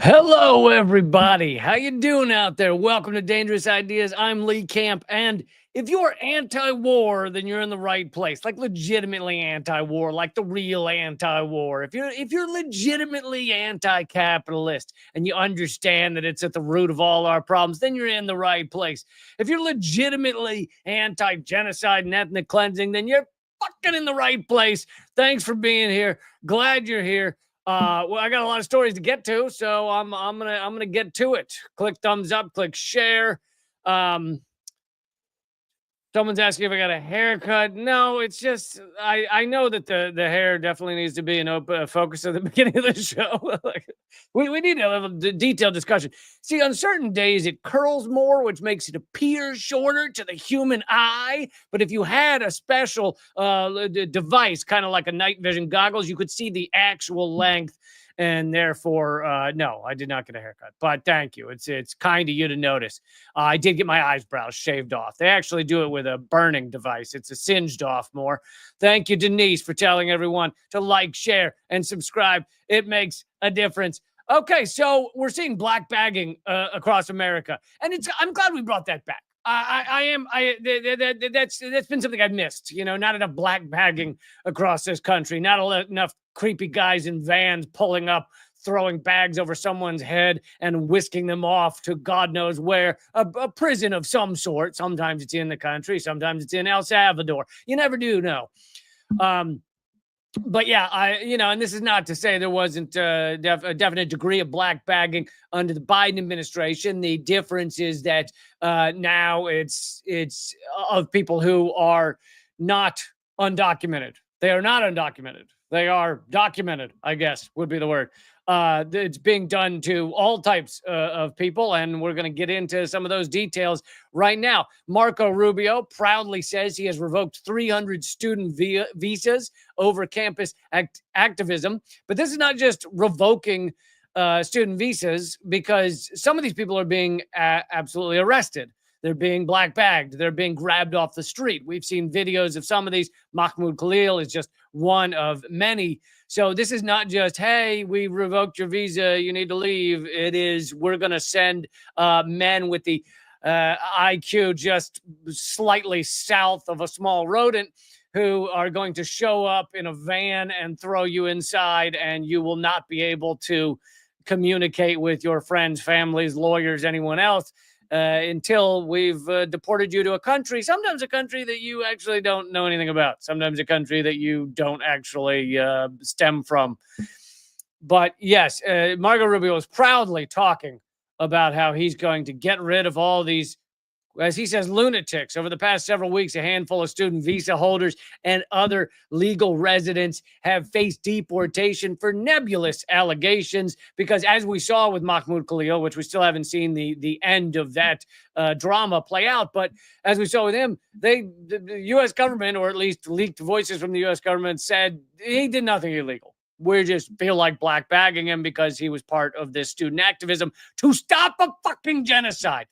Hello, everybody. How you doing out there? Welcome to Dangerous Ideas. I'm Lee Camp, and if you're anti-war, then you're in the right place. Like legitimately anti-war, like the real anti-war. If you're legitimately anti-capitalist and you understand that it's at the root of all our problems, then you're in the right place. If you're legitimately anti-genocide and ethnic cleansing, then you're fucking in the right place. Thanks for being here. Glad you're here. Well, I got a lot of stories to get to, so I'm gonna get to it. Click thumbs up, click share. Um, Someone's asking if I got a haircut. No, it's just I know that the hair definitely needs to be an open focus at the beginning of the show. Like, we need a little detailed discussion. See, on certain days it curls more, which makes it appear shorter to the human eye. But if you had a special device, kind of like a night vision goggles, you could see the actual length. And therefore, no, I did not get a haircut. But thank you. It's kind of you to notice. I did get my eyebrows shaved off. They actually do it with a burning device. It's a singed off more. Thank you, Denise, for telling everyone to like, share, and subscribe. It makes a difference. Okay, so we're seeing black bagging across America, and I'm glad we brought that back. That's been something I've missed. You know, not enough black bagging across this country. Not enough creepy guys in vans pulling up, throwing bags over someone's head and whisking them off to God knows where, a prison of some sort. Sometimes it's in the country, sometimes it's in El Salvador. You never do know. But yeah, and this is not to say there wasn't a definite degree of black bagging under the Biden administration. The difference is that now it's of people who are not undocumented. They are not undocumented. They are documented, I guess would be the word. It's being done to all types of people, and we're going to get into some of those details right now. Marco Rubio proudly says he has revoked 300 student visas over campus activism. But this is not just revoking student visas, because some of these people are being absolutely arrested. They're being black bagged. They're being grabbed off the street. We've seen videos of some of these. Mahmoud Khalil is just one of many. So this is not just, hey, we revoked your visa, you need to leave. It is, we're going to send men with the IQ just slightly south of a small rodent who are going to show up in a van and throw you inside, and you will not be able to communicate with your friends, families, lawyers, anyone else. Until we've deported you to a country, sometimes a country that you actually don't know anything about, sometimes a country that you don't actually stem from. But yes, Marco Rubio is proudly talking about how he's going to get rid of all these, as he says, lunatics. Over the past several weeks, a handful of student visa holders and other legal residents have faced deportation for nebulous allegations, because as we saw with Mahmoud Khalil, which we still haven't seen the end of that drama play out, but as we saw with him, the U.S. government, or at least leaked voices from the U.S. government, said he did nothing illegal. We just feel like black bagging him because he was part of this student activism to stop a fucking genocide.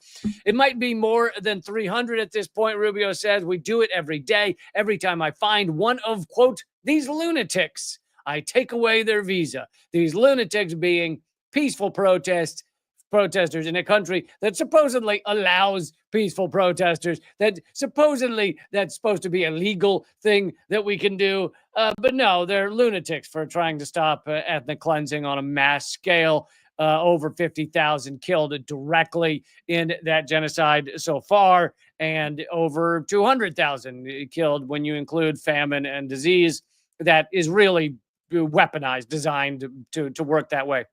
It might be more than 300 at this point, Rubio says. We do it every day. Every time I find one of, quote, these lunatics, I take away their visa. These lunatics being peaceful protesters in a country that supposedly allows peaceful protesters, that supposedly that's supposed to be a legal thing that we can do. But no, they're lunatics for trying to stop ethnic cleansing on a mass scale. Over 50,000 killed directly in that genocide so far, and over 200,000 killed when you include famine and disease. That is really weaponized, designed to work that way.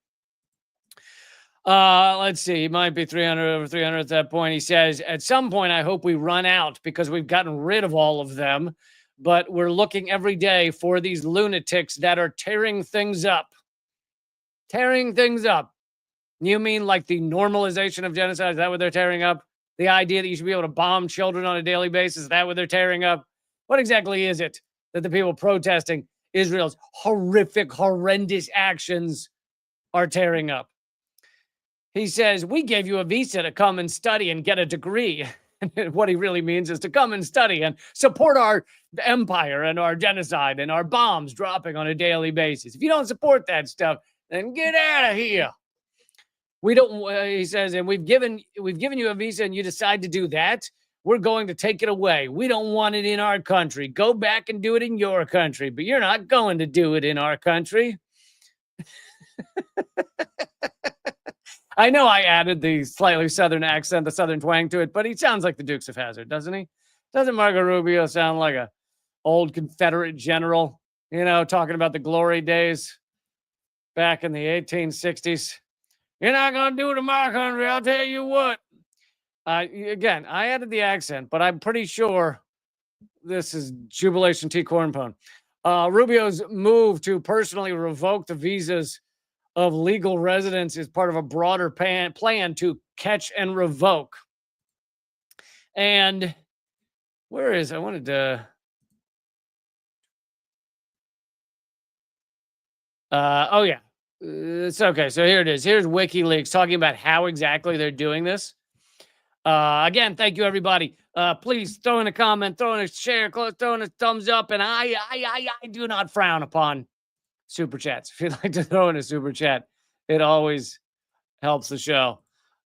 Let's see. It might be 300, over 300 at that point. He says, at some point, I hope we run out because we've gotten rid of all of them. But we're looking every day for these lunatics that are tearing things up. Tearing things up. You mean like the normalization of genocide? Is that what they're tearing up? The idea that you should be able to bomb children on a daily basis? Is that what they're tearing up? What exactly is it that the people protesting Israel's horrific, horrendous actions are tearing up? He says, we gave you a visa to come and study and get a degree. What he really means is to come and study and support our empire and our genocide and our bombs dropping on a daily basis. If you don't support that stuff, then get out of here. We don't. He says, and we've given you a visa, and you decide to do that. We're going to take it away. We don't want it in our country. Go back and do it in your country, but you're not going to do it in our country. I know I added the slightly Southern accent, the Southern twang to it, but he sounds like the Dukes of Hazzard, doesn't he? Doesn't Marco Rubio sound like a old Confederate general, talking about the glory days back in the 1860s? You're not going to do it in my country, I'll tell you what. Again, I added the accent, but I'm pretty sure this is Jubilation T. Cornpone. Rubio's move to personally revoke the visas of legal residents is part of a broader plan to catch and revoke. And where is, I wanted to, oh yeah, it's okay. So here it is. Here's WikiLeaks talking about how exactly they're doing this. Again, thank you everybody. Please throw in a comment, throw in a share, throw in a thumbs up, and I do not frown upon super chats. If you'd like to throw in a super chat, it always helps the show.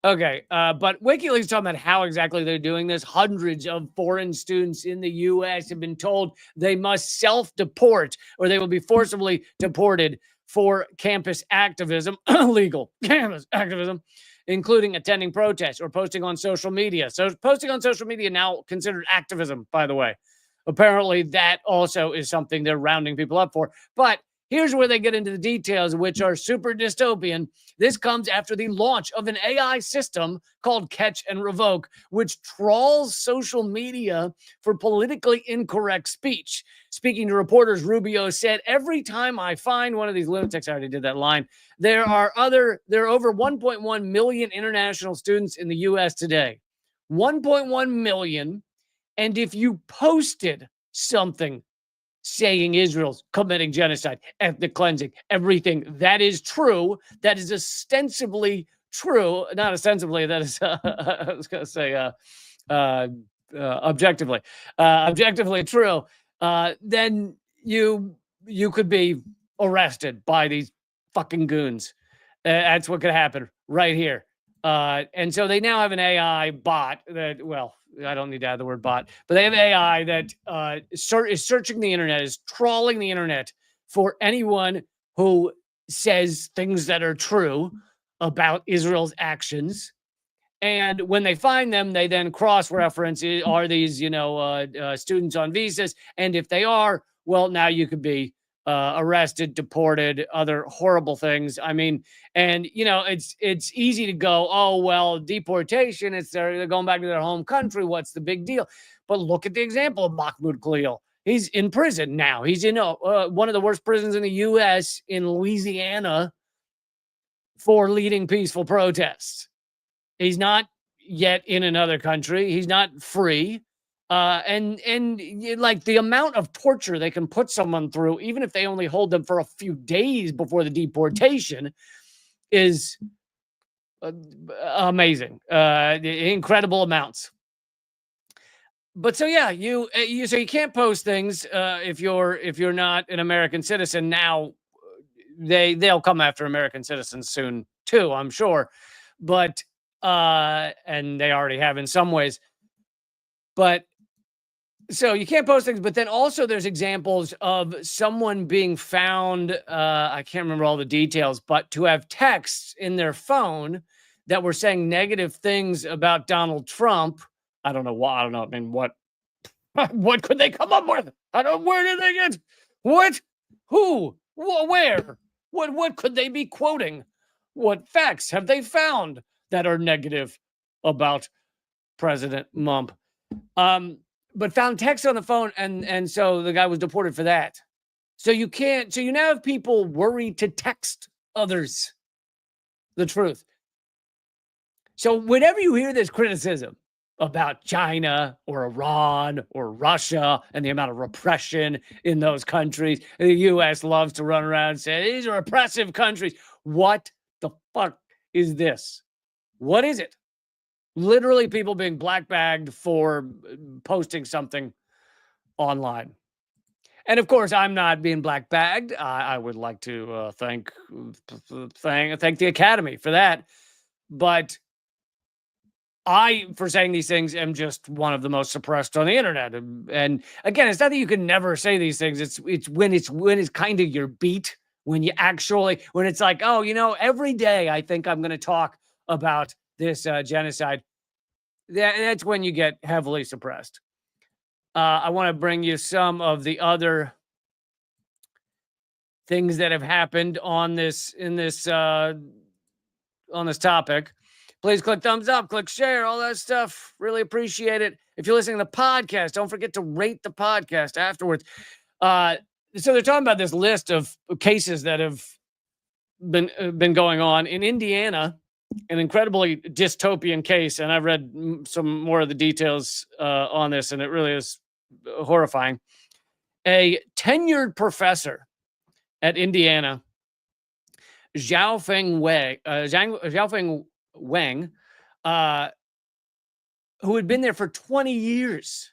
Okay, but WikiLeaks talking about how exactly they're doing this. Hundreds of foreign students in the U.S. have been told they must self-deport or they will be forcibly deported for campus activism, illegal campus activism, including attending protests or posting on social media. So posting on social media now considered activism, by the way. Apparently that also is something they're rounding people up for. But here's where they get into the details, which are super dystopian. This comes after the launch of an AI system called Catch and Revoke, which trawls social media for politically incorrect speech. Speaking to reporters, Rubio said, every time I find one of these lunatics, I already did that line, there are over 1.1 million international students in the U.S. today. 1.1 million. And if you posted something saying Israel's committing genocide, ethnic cleansing, everything that is true, that is ostensibly true, not ostensibly, that is, I was going to say objectively true, then you could be arrested by these fucking goons. That's what could happen right here. And so they now have an AI bot that, well, I don't need to add the word bot, but they have AI that is searching the internet, is trawling the internet for anyone who says things that are true about Israel's actions. And when they find them, they then cross-reference, are these, students on visas? And if they are, well, now you could be arrested, deported, other horrible things. I mean, and it's easy to go, oh well, deportation. They're going back to their home country. What's the big deal? But look at the example of Mahmoud Khalil. He's in prison now. He's in one of the worst prisons in the U.S. in Louisiana for leading peaceful protests. He's not yet in another country. He's not free. And like the amount of torture they can put someone through, even if they only hold them for a few days before the deportation, is amazing. Incredible amounts. But so yeah, you can't post things if you're not an American citizen. Now they'll come after American citizens soon too, I'm sure. But and they already have in some ways. But so you can't post things, but then also there's examples of someone being found, I can't remember all the details, but to have texts in their phone that were saying negative things about Donald Trump. I don't know why. I don't know. I mean, what could they come up with? Where did they get? What? Who? Where? What could they be quoting? What facts have they found that are negative about President Mump? But found text on the phone, and so the guy was deported for that. So you now have people worried to text others the truth. So whenever you hear this criticism about China or Iran or Russia and the amount of repression in those countries, the U.S. loves to run around and say, these are oppressive countries. What the fuck is this? What is it? Literally people being black-bagged for posting something online. And of course, I'm not being black-bagged. I would like to thank the Academy for that. But I, for saying these things, am just one of the most suppressed on the internet. And again, it's not that you can never say these things. It's when it's kind of your beat, when you actually, when it's like, oh, every day I think I'm going to talk about this genocide. That's when you get heavily suppressed. I want to bring you some of the other things that have happened on this topic. Please click thumbs up, click share, all that stuff. Really appreciate it. If you're listening to the podcast, don't forget to rate the podcast afterwards. So they're talking about this list of cases that have been going on in Indiana, an incredibly dystopian case. And I've read some more of the details on this, and it really is horrifying. A tenured professor at Indiana, Xiaofeng Wang, who had been there for 20 years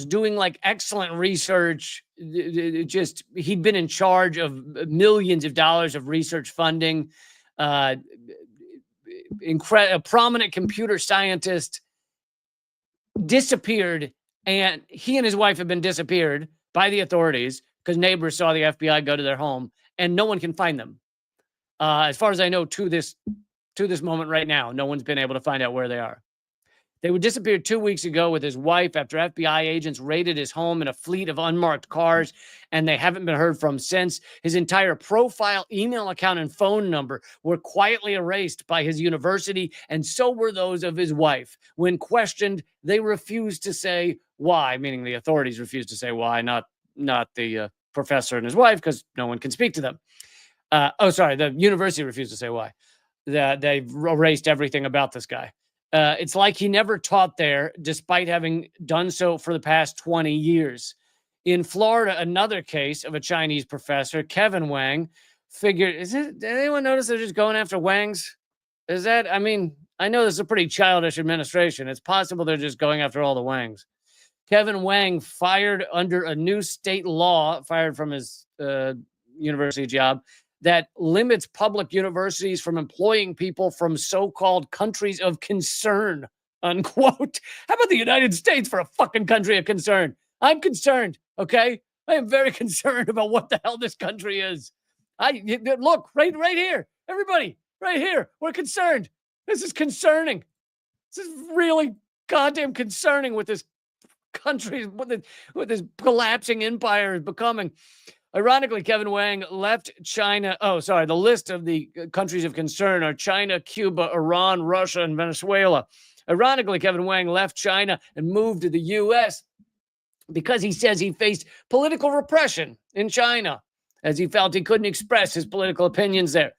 doing like excellent research. He'd been in charge of millions of dollars of research funding, a prominent computer scientist, disappeared. And he and his wife have been disappeared by the authorities because neighbors saw the FBI go to their home, and no one can find them. As far as I know, to this moment right now, no one's been able to find out where they are. They were disappeared 2 weeks ago with his wife after FBI agents raided his home in a fleet of unmarked cars, and they haven't been heard from since. His entire profile, email account, and phone number were quietly erased by his university, and so were those of his wife. When questioned, they refused to say why, meaning the authorities refused to say why, not the professor and his wife, because no one can speak to them. The university refused to say why. They've erased everything about this guy. It's like he never taught there, despite having done so for the past 20 years. In Florida, another case of a Chinese professor, Kevin Wang, did anyone notice they're just going after Wangs? I know this is a pretty childish administration. It's possible they're just going after all the Wangs. Kevin Wang, fired under a new state law, fired from his university job, that limits public universities from employing people from so-called countries of concern, unquote. How about the United States for a fucking country of concern? I'm concerned, okay? I am very concerned about what the hell this country is. Look, right here. Everybody, right here. We're concerned. This is concerning. This is really goddamn concerning what this country, what this collapsing empire is becoming. Ironically, Kevin Wang left China. The list of the countries of concern are China, Cuba, Iran, Russia, and Venezuela. Ironically, Kevin Wang left China and moved to the U.S. because he says he faced political repression in China, as he felt he couldn't express his political opinions there.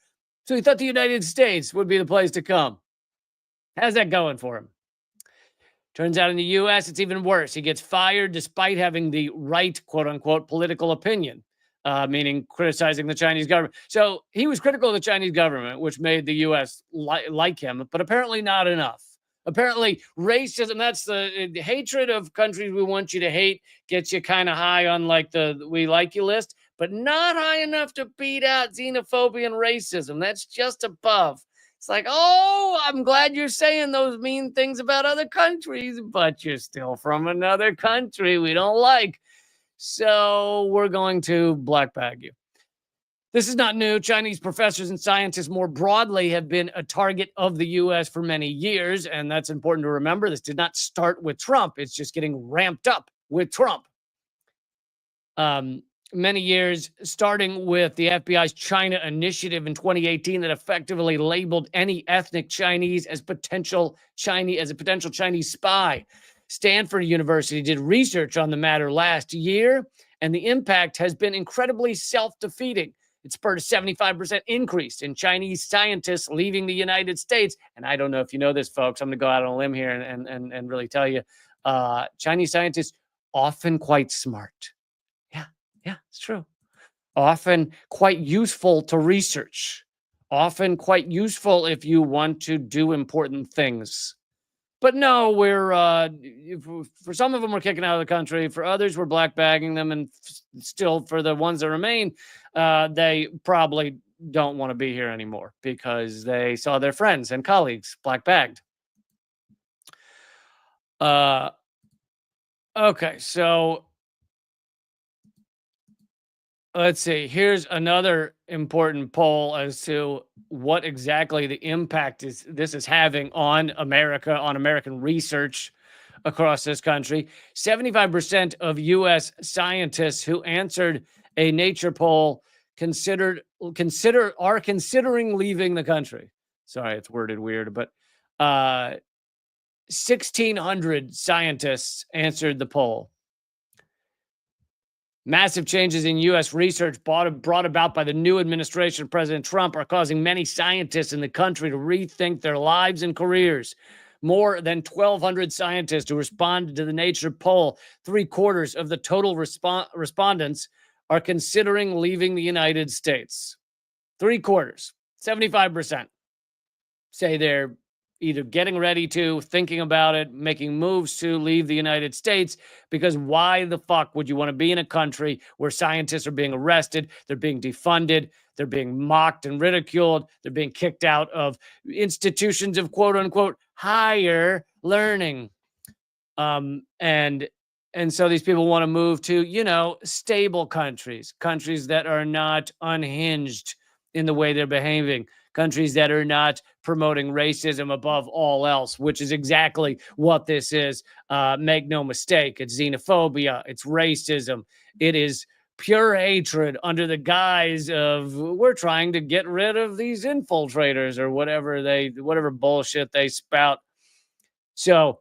So he thought the United States would be the place to come. How's that going for him? Turns out in the U.S., it's even worse. He gets fired despite having the right, quote-unquote, political opinion. Meaning criticizing the Chinese government. So he was critical of the Chinese government, which made the U.S. like him, but apparently not enough. Apparently racism, that's the hatred of countries we want you to hate, gets you kind of high on like the we like you list, but not high enough to beat out xenophobia and racism. That's just above. It's like, oh, I'm glad you're saying those mean things about other countries, but you're still from another country we don't like. So we're going to black bag you. This is not new. Chinese professors and scientists more broadly have been a target of the U.S. for many years, and that's important to remember. This did not start with Trump. It's just getting ramped up with Trump. Many years, starting with the FBI's China initiative in 2018 that effectively labeled any ethnic Chinese as a potential Chinese spy. Stanford University did research on the matter last year, and the impact has been incredibly self-defeating. It spurred a 75% increase in Chinese scientists leaving the United States. And I don't know if you know this, folks. I'm going to go out on a limb here and really tell you, Chinese scientists often quite smart. Yeah, it's true. Often quite useful to research. Often quite useful if you want to do important things. But no, for some of them, we're kicking out of the country. For others, we're black bagging them. And still, for the ones that remain, they probably don't want to be here anymore because they saw their friends and colleagues black bagged. Okay, so let's see. Here's another important poll as to what exactly the impact this is having on America, on American research across this country. 75% of US scientists who answered a Nature poll are considering leaving the country. Sorry, it's worded weird, but 1,600 scientists answered the poll. Massive changes in U.S. research brought about by the new administration of President Trump are causing many scientists in the country to rethink their lives and careers. More than 1,200 scientists who responded to the Nature poll, 3/4 of the total respondents, are considering leaving the United States. 3/4, 75%, say they're either getting ready to, thinking about it, making moves to leave the United States, because why the fuck would you want to be in a country where scientists are being arrested, they're being defunded, they're being mocked and ridiculed, they're being kicked out of institutions of quote unquote higher learning. And so these people want to move to, stable countries that are not unhinged in the way they're behaving, countries that are not promoting racism above all else, which is exactly what this is. Make no mistake, it's xenophobia, it's racism, it is pure hatred under the guise of we're trying to get rid of these infiltrators or whatever bullshit they spout. So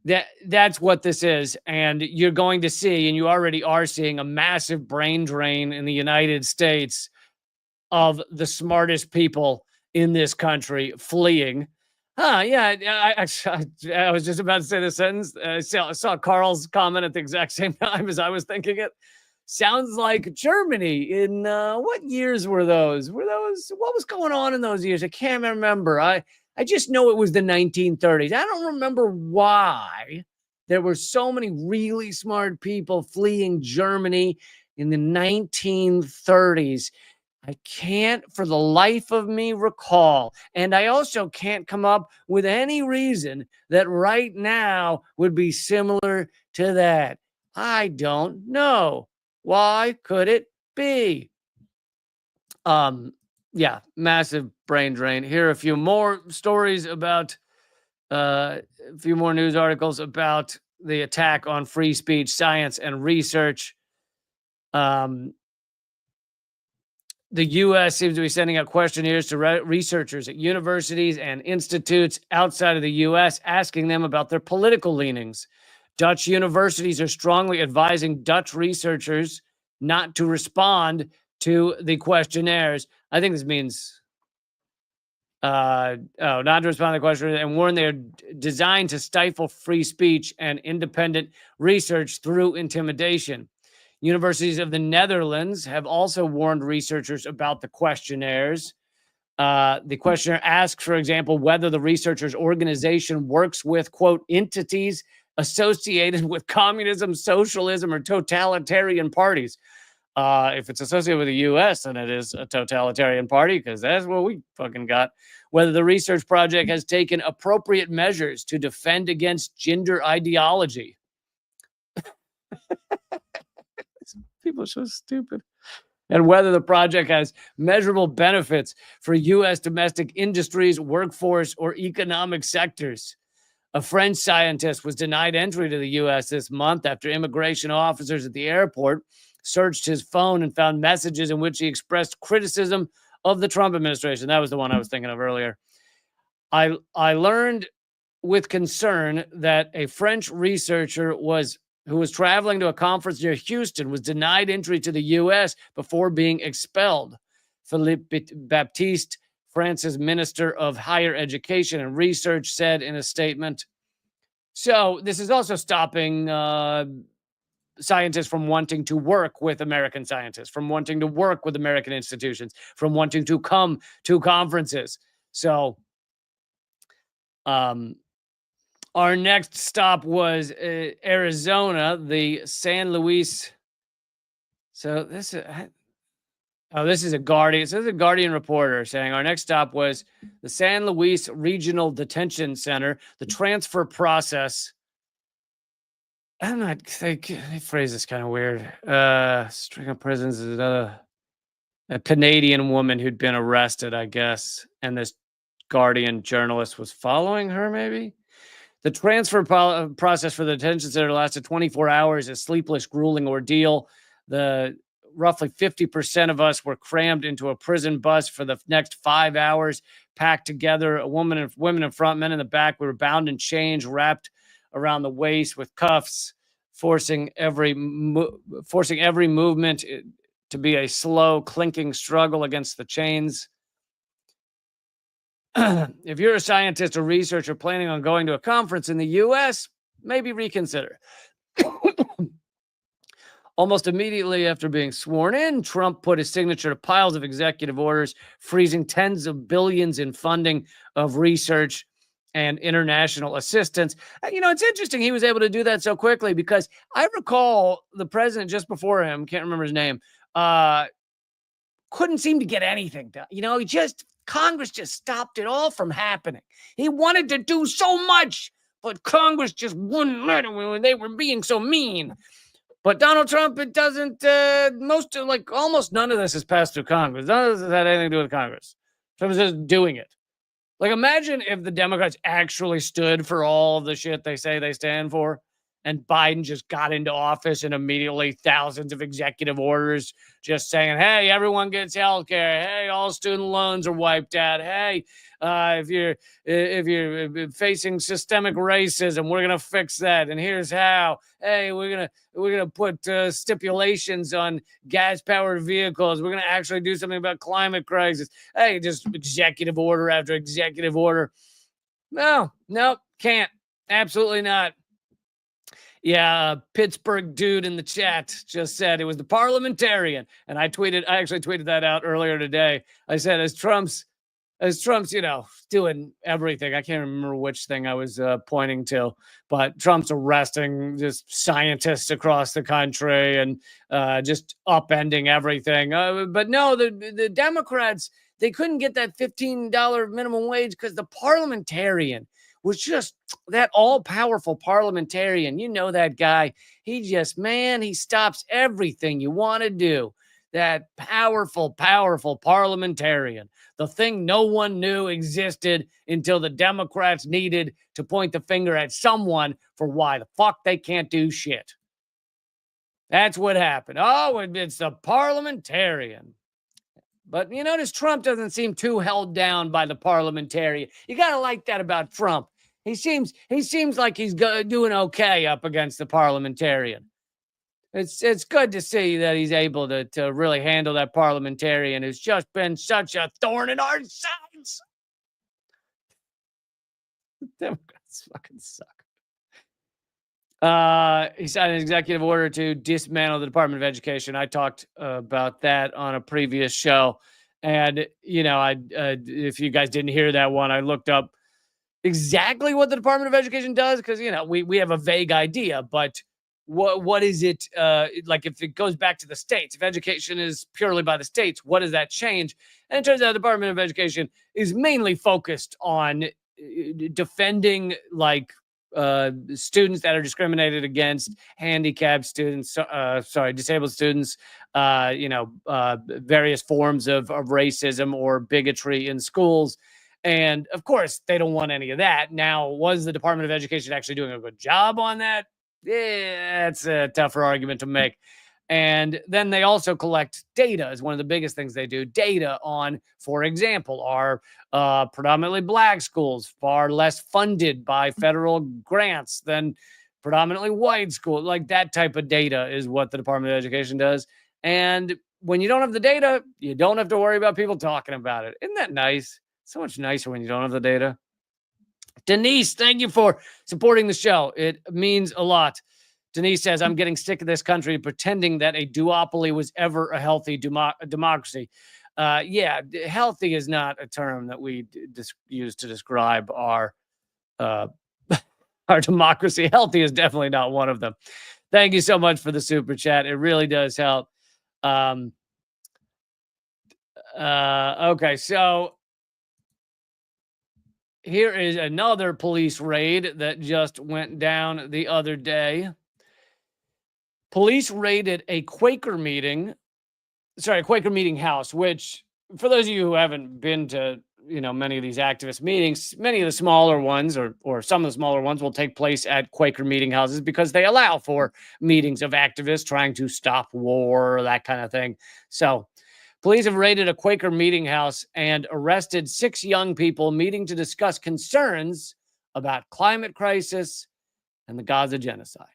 that's what this is. And you're going to see, and you already are seeing, a massive brain drain in the United States of the smartest people in this country fleeing. Yeah, I was just about to say the sentence. I saw Carl's comment at the exact same time as I was thinking it. Sounds like Germany in what years were those? What was going on in those years? I can't remember. I just know it was the 1930s. I don't remember why there were so many really smart people fleeing Germany in the 1930s. I can't for the life of me recall. And I also can't come up with any reason that right now would be similar to that. I don't know. Why could it be? Yeah, massive brain drain. Here are a few more stories about a few more news articles about the attack on free speech, science, and research. The U.S. seems to be sending out questionnaires to researchers at universities and institutes outside of the U.S., asking them about their political leanings. Dutch universities are strongly advising Dutch researchers not to respond to the questionnaires. I think this means, not to respond to the questionnaires, and warn they're designed to stifle free speech and independent research through intimidation. Universities of the Netherlands have also warned researchers about the questionnaires. The questionnaire asks, for example, whether the researcher's organization works with, quote, entities associated with communism, socialism, or totalitarian parties. If it's associated with the U.S., then it is a totalitarian party, because that's what we fucking got. Whether the research project has taken appropriate measures to defend against gender ideology. People are so stupid. And whether the project has measurable benefits for U.S. domestic industries, workforce, or economic sectors. A French scientist was denied entry to the U.S. this month after immigration officers at the airport searched his phone and found messages in which he expressed criticism of the Trump administration. That was the one I was thinking of earlier. I learned with concern that a French researcher who was traveling to a conference near Houston was denied entry to the U.S. before being expelled. Philippe Baptiste, France's Minister of Higher Education and Research, said in a statement. So this is also stopping scientists from wanting to work with American scientists, from wanting to work with American institutions, from wanting to come to conferences. So our next stop was Arizona, the San Luis. So this is Oh, this is a Guardian. This is a Guardian reporter saying our next stop was the San Luis Regional Detention Center. The transfer process. I'm not. They phrase this kind of weird. String of prisons is another a Canadian woman who'd been arrested, I guess, and this Guardian journalist was following her. Maybe the transfer process for the detention center lasted 24 hours. A sleepless, grueling ordeal. The roughly 50% of us were crammed into a prison bus for the next 5 hours, packed together. Women in front, men in the back. We were bound in chains, wrapped around the waist with cuffs, forcing every movement to be a slow, clinking struggle against the chains. If you're a scientist or researcher planning on going to a conference in the US, maybe reconsider. Almost immediately after being sworn in, Trump put his signature to piles of executive orders, freezing tens of billions in funding of research and international assistance. It's interesting he was able to do that so quickly because I recall the president just before him, can't remember his name, couldn't seem to get anything done. Congress just stopped it all from happening. He wanted to do so much, but Congress just wouldn't let him. They were being so mean. But Donald Trump, it doesn't, almost none of this has passed through Congress. None of this has had anything to do with Congress. Trump was just doing it. Like, imagine if the Democrats actually stood for all the shit they say they stand for, and Biden just got into office and immediately thousands of executive orders just saying, hey, everyone gets health care. Hey, all student loans are wiped out. Hey, if you're facing systemic racism, we're gonna fix that, and here's how. Hey, we're gonna put stipulations on gas-powered vehicles. We're gonna actually do something about climate crisis. Hey, just executive order after executive order. No, can't. Absolutely not. Yeah, Pittsburgh dude in the chat just said it was the parliamentarian, and I actually tweeted that out earlier today. I said, as Trump's, doing everything. I can't remember which thing I was pointing to, but Trump's arresting just scientists across the country and just upending everything. But no, the Democrats, they couldn't get that $15 minimum wage because the parliamentarian was just that all-powerful parliamentarian. You know that guy. He stops everything you want to do. That powerful, powerful parliamentarian. The thing no one knew existed until the Democrats needed to point the finger at someone for why the fuck they can't do shit. That's what happened. Oh, it's the parliamentarian. But you notice Trump doesn't seem too held down by the parliamentarian. You got to like that about Trump. He seems like he's doing okay up against the parliamentarian. It's good to see that he's able to really handle that parliamentarian who's just been such a thorn in our sides. Democrats fucking suck. He signed an executive order to dismantle the Department of Education. I talked about that on a previous show. And, if you guys didn't hear that one, I looked up exactly what the Department of Education does because, we have a vague idea. But what is it like if it goes back to the states? If education is purely by the states, what does that change? And it turns out the Department of Education is mainly focused on defending students that are discriminated against, handicapped students, disabled students, various forms of racism or bigotry in schools. And of course, they don't want any of that. Now, was the Department of Education actually doing a good job on that? Yeah, it's a tougher argument to make. And then they also collect data is one of the biggest things they do. Data on, for example, are predominantly black schools far less funded by federal grants than predominantly white schools. Like that type of data is what the Department of Education does. And when you don't have the data, you don't have to worry about people talking about it. Isn't that nice? So much nicer when you don't have the data. Denise, thank you for supporting the show. It means a lot. Denise says, I'm getting sick of this country pretending that a duopoly was ever a healthy democracy. Healthy is not a term that we use to describe our democracy. Healthy is definitely not one of them. Thank you so much for the super chat. It really does help. Okay, so here is another police raid that just went down the other day. Police raided a Quaker meeting house, which for those of you who haven't been to, many of these activist meetings, many of the smaller ones or some of the smaller ones will take place at Quaker meeting houses because they allow for meetings of activists trying to stop war, that kind of thing. So police have raided a Quaker meeting house and arrested 6 young people meeting to discuss concerns about climate crisis and the Gaza genocide.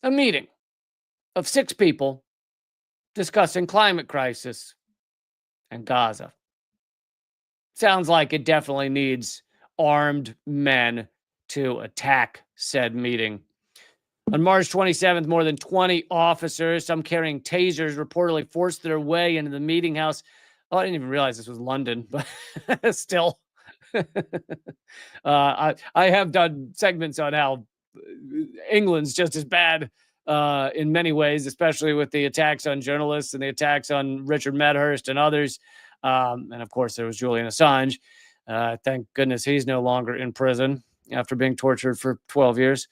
A meeting of 6 people discussing climate crisis and Gaza. Sounds like it definitely needs armed men to attack said meeting. On March 27th, more than 20 officers, some carrying tasers, reportedly forced their way into the meeting house. Oh, I didn't even realize this was London, but still. I have done segments on how England's just as bad in many ways, especially with the attacks on journalists and the attacks on Richard Medhurst and others. And of course, there was Julian Assange. Thank goodness he's no longer in prison after being tortured for 12 years.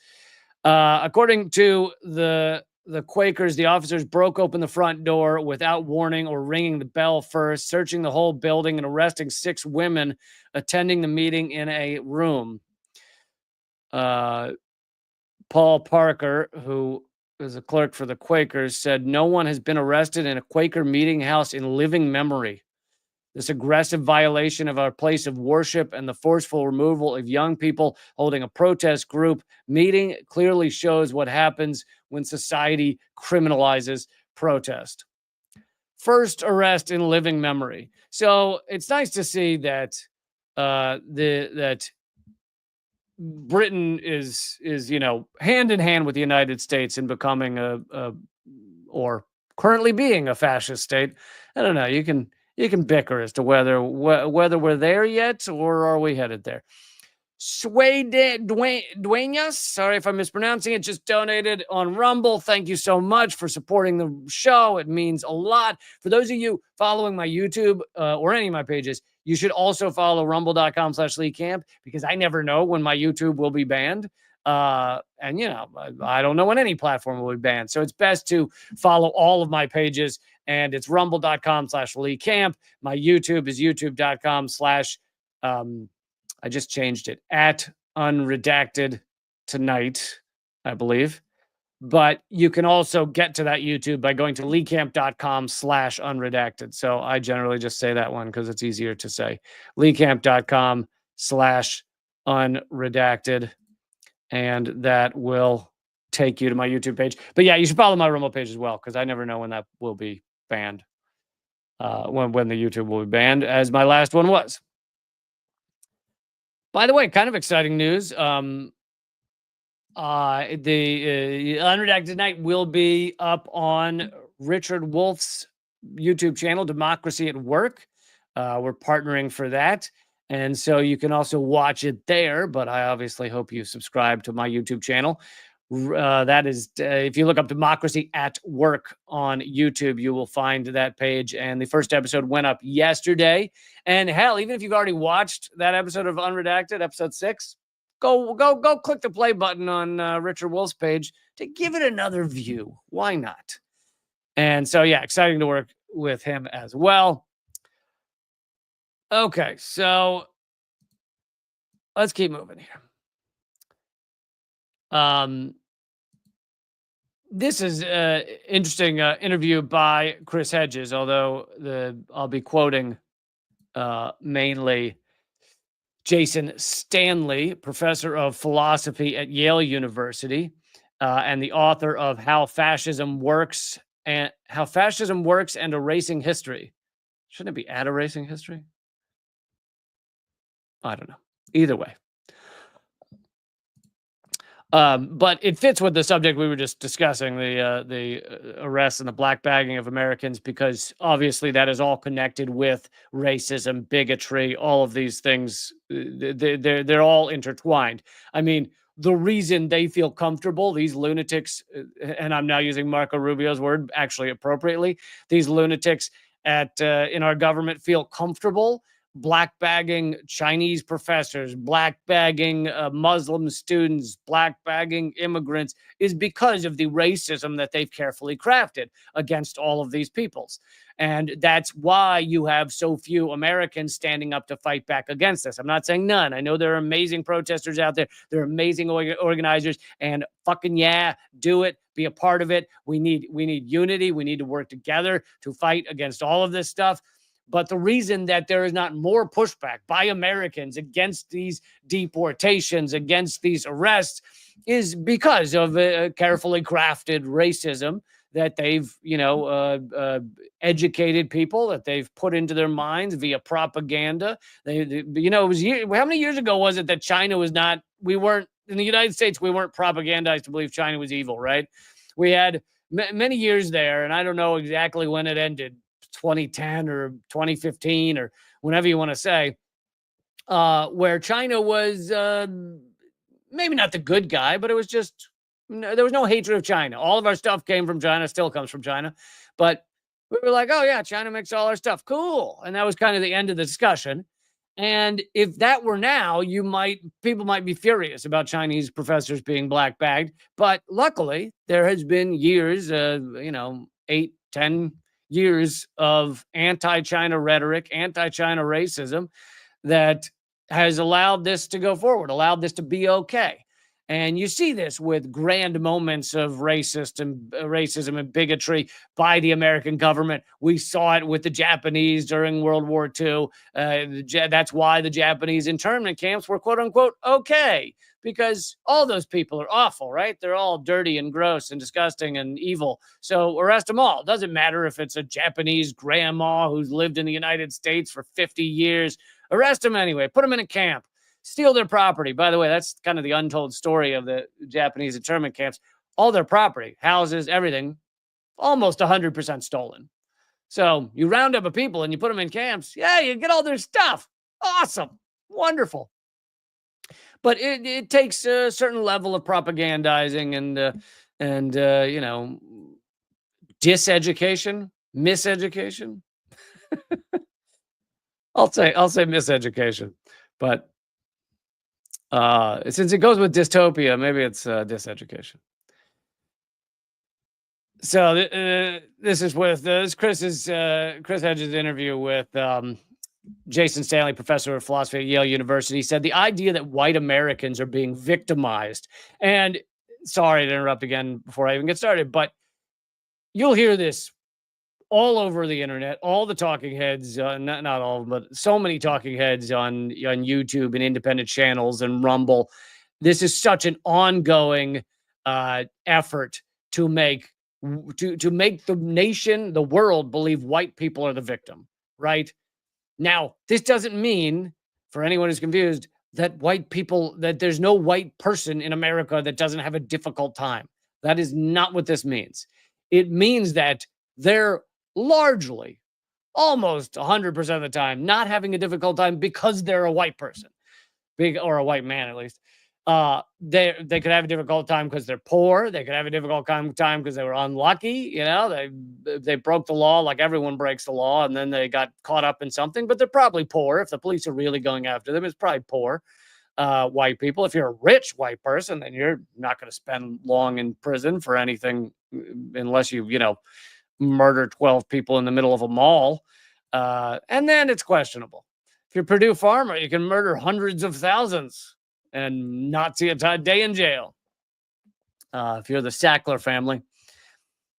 According to the Quakers, the officers broke open the front door without warning or ringing the bell first, searching the whole building and arresting 6 women attending the meeting in a room. Paul Parker, who is a clerk for the Quakers, said no one has been arrested in a Quaker meeting house in living memory. This aggressive violation of our place of worship and the forceful removal of young people holding a protest group meeting clearly shows what happens when society criminalizes protest. First arrest in living memory. So it's nice to see that that Britain is hand in hand with the United States in becoming or currently being a fascist state. I don't know. You can bicker as to whether we're there yet or are we headed there. Duenas, sorry if I'm mispronouncing it, just donated on Rumble. Thank you so much for supporting the show. It means a lot. For those of you following my YouTube or any of my pages, you should also follow rumble.com/LeeCamp because I never know when my YouTube will be banned. And, I don't know when any platform will be banned. So it's best to follow all of my pages. And it's rumble.com/LeeCamp. My YouTube is youtube.com/ I just changed it at unredacted tonight, I believe. But you can also get to that YouTube by going to leecamp.com/unredacted. So I generally just say that one because it's easier to say. leecamp.com/unredacted. And that will take you to my YouTube page. But yeah, you should follow my Rumble page as well because I never know when that will be banned. When the YouTube will be banned, as my last one was. By the way, kind of exciting news. The Unredacted Tonight will be up on Richard Wolff's YouTube channel, Democracy at Work. We're partnering for that. And so you can also watch it there, but I obviously hope you subscribe to my YouTube channel. That is, if you look up Democracy at Work on YouTube, you will find that page. And the first episode went up yesterday. And hell, even if you've already watched that episode of Unredacted, episode 6, go click the play button on Richard Wolff's page to give it another view. Why not? And so, yeah, exciting to work with him as well. Okay, so let's keep moving here. This is an interesting interview by Chris Hedges, although I'll be quoting mainly Jason Stanley, professor of philosophy at Yale University, and the author of How Fascism Works and Erasing History. Shouldn't it be At Erasing History? I don't know. Either way. But it fits with the subject we were just discussing, the arrest and the black bagging of Americans, because obviously that is all connected with racism, bigotry, all of these things. They're all intertwined. I mean, the reason they feel comfortable, these lunatics, and I'm now using Marco Rubio's word actually appropriately, these lunatics in our government feel comfortable black bagging Chinese professors, black bagging Muslim students, black bagging immigrants is because of the racism that they've carefully crafted against all of these peoples. And that's why you have so few Americans standing up to fight back against this. I'm not saying none. I know there are amazing protesters out there. There are amazing organizers, and fucking yeah, do it. Be a part of it. We need unity. We need to work together to fight against all of this stuff. But the reason that there is not more pushback by Americans against these deportations, against these arrests, is because of carefully crafted racism that they've, educated people, that they've put into their minds via propaganda. It was how many years ago was it that China was not? We weren't in the United States. We weren't propagandized to believe China was evil, right? We had many years there, and I don't know exactly when it ended. 2010 or 2015 or whenever you want to say, where China was maybe not the good guy, but it was just, there was no hatred of China. All of our stuff came from China, still comes from China. But we were like, oh yeah, China makes all our stuff. Cool. And that was kind of the end of the discussion. And if that were now, people might be furious about Chinese professors being black bagged. But luckily, there has been years, 8, 10 years of anti-China rhetoric, anti-China racism that has allowed this to go forward, allowed this to be okay. And you see this with grand moments of racism and bigotry by the American government. We saw it with the Japanese during World War II. That's why the Japanese internment camps were quote unquote okay, because all those people are awful, right? They're all dirty and gross and disgusting and evil. So arrest them all. Doesn't matter if it's a Japanese grandma who's lived in the United States for 50 years. Arrest them anyway. Put them in a camp. Steal their property. By the way, that's kind of the untold story of the Japanese internment camps. All their property, houses, everything, almost 100% stolen. So you round up a people and you put them in camps. Yeah, you get all their stuff. Awesome. Wonderful. But it takes a certain level of propagandizing and diseducation, miseducation. I'll say miseducation, but since it goes with dystopia, maybe it's diseducation. So this is with Chris Hedges' interview with Jason Stanley, professor of philosophy at Yale University. Said the idea that white Americans are being victimized, and sorry to interrupt again before I even get started, but you'll hear this all over the internet, all the talking heads, not all of them, but so many talking heads on YouTube and independent channels and Rumble. This is such an ongoing effort to make the nation, the world, believe white people are the victim, right? Now, this doesn't mean, for anyone who's confused, that there's no white person in America that doesn't have a difficult time. That is not what this means. It means that they're largely, almost 100% of the time, not having a difficult time because they're a white person, or a white man at least. They could have a difficult time because they're poor. They could have a difficult time because they were unlucky. They broke the law like everyone breaks the law, and then they got caught up in something. But they're probably poor. If the police are really going after them, it's probably poor white people. If you're a rich white person, then you're not going to spend long in prison for anything unless you murder 12 people in the middle of a mall. And then it's questionable. If you're Purdue Pharma, you can murder hundreds of thousands and not see a day in jail. If you're the Sackler family.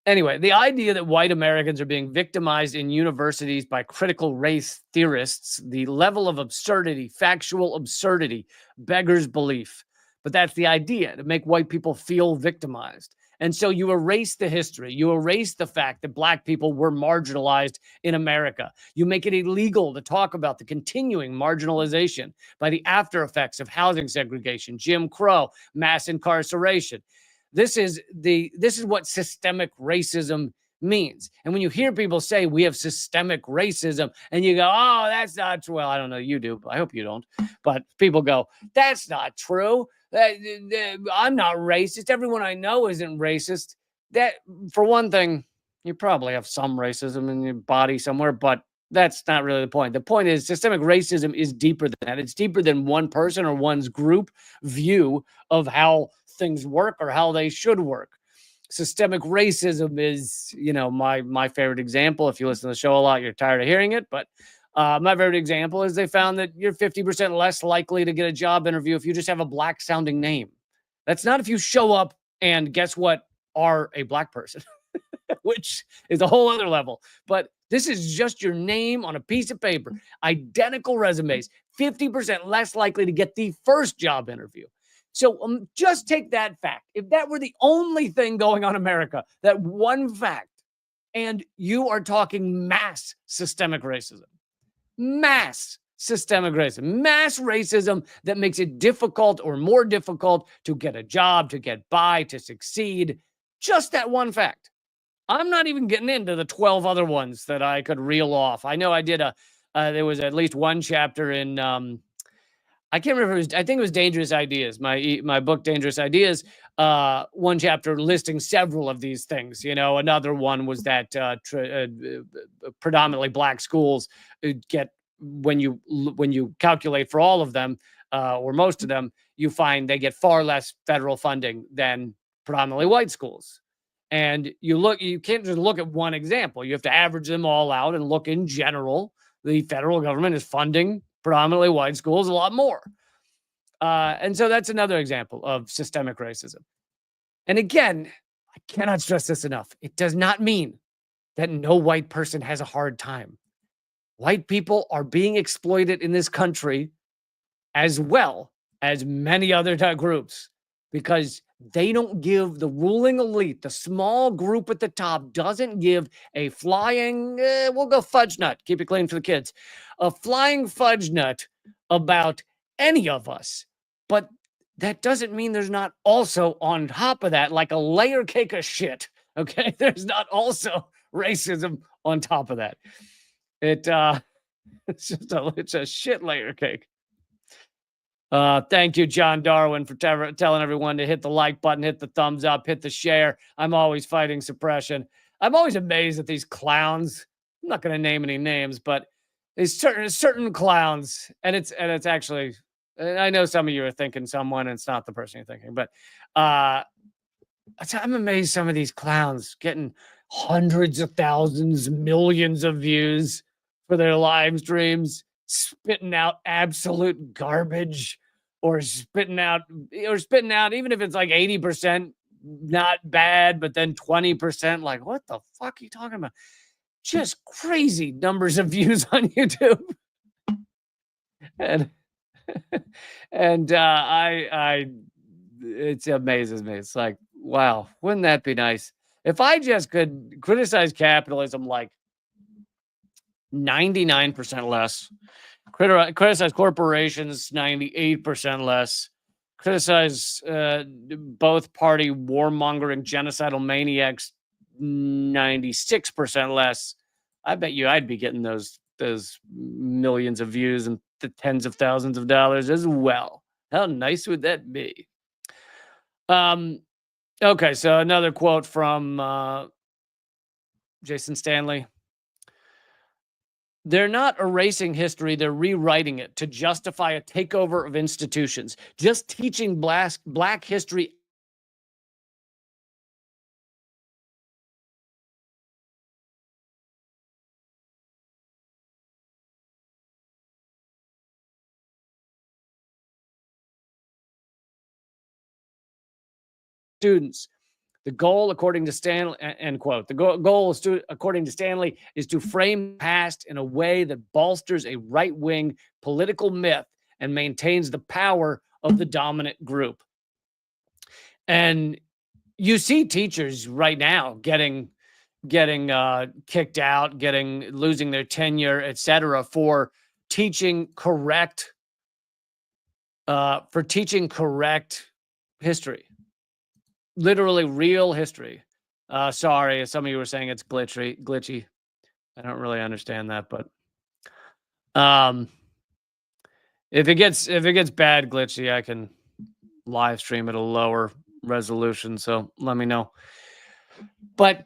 Anyway, the idea that white Americans are being victimized in universities by critical race theorists, the level of absurdity, factual absurdity, beggars belief. But that's the idea, to make white people feel victimized. And so you erase the history. You erase the fact that black people were marginalized in America. You make it illegal to talk about the continuing marginalization by the after effects of housing segregation, Jim Crow, mass incarceration. This is what systemic racism means. And when you hear people say we have systemic racism and you go, oh, that's not true. Well, I don't know. You do. I hope you don't. But people go, that's not true. I'm not racist. Everyone I know isn't racist. That, for one thing, You probably have some racism in your body somewhere, but that's not really the point. The point is systemic racism is deeper than that. It's deeper than one person or one's group view of how things work or how they should work. Systemic racism is, my favorite example. If you listen to the show a lot, you're tired of hearing it, but my favorite example is they found that you're 50% less likely to get a job interview if you just have a black sounding name. That's not if you show up and guess what, are a black person. Which is a whole other level. But this is just your name on a piece of paper. Identical resumes, 50% less likely to get the first job interview. So just take that fact. If that were the only thing going on in America, that one fact, and you are talking mass systemic racism, mass systemic racism, mass racism that makes it difficult or more difficult to get a job, to get by, to succeed. Just that one fact. I'm not even getting into the 12 other ones that I could reel off. I know I did there was at least one chapter in, I can't remember. I think it was Dangerous Ideas, my book, Dangerous Ideas. One chapter listing several of these things. Another one was that predominantly black schools get, when you calculate for all of them or most of them, you find they get far less federal funding than predominantly white schools. And you can't just look at one example. You have to average them all out and look in general. The federal government is funding predominantly white schools a lot more. And so that's another example of systemic racism. And again, I cannot stress this enough. It does not mean that no white person has a hard time. White people are being exploited in this country as well as many other groups, because they don't give the ruling elite, the small group at the top, doesn't give a flying, we'll go fudge nut, keep it clean for the kids, a flying fudge nut about any of us. But that doesn't mean there's not also on top of that, like a layer cake of shit. Okay. There's not also racism on top of that. It's a shit layer cake. Thank you, John Darwin, for telling everyone to hit the like button, hit the thumbs up, hit the share. I'm always fighting suppression. I'm always amazed at these clowns. I'm not going to name any names, but there's certain clowns, and it's actually, I know some of you are thinking someone, and it's not the person you're thinking, but I'm amazed some of these clowns getting hundreds of thousands, millions of views for their live streams, spitting out absolute garbage, or spitting out, even if it's like 80% not bad, but then 20%, like, what the fuck are you talking about? Just crazy numbers of views on YouTube. And it amazes me. It's like, wow, wouldn't that be nice if I just could criticize capitalism like 99% less, criticize corporations 98% less, criticize both party warmongering genocidal maniacs 96% less. I bet you I'd be getting those millions of views and the tens of thousands of dollars as well. How nice would that be? Okay, so another quote from Jason Stanley. They're not erasing history, they're rewriting it to justify a takeover of institutions. Just teaching black history students. The goal, according to Stanley, end quote. The goal is according to Stanley, is to frame the past in a way that bolsters a right-wing political myth and maintains the power of the dominant group. And you see teachers right now getting kicked out, losing their tenure, etc., for teaching correct history. Literally real history. Sorry, some of you were saying it's glitchy. I don't really understand that, but if it gets bad glitchy, I can live stream at a lower resolution, so let me know. But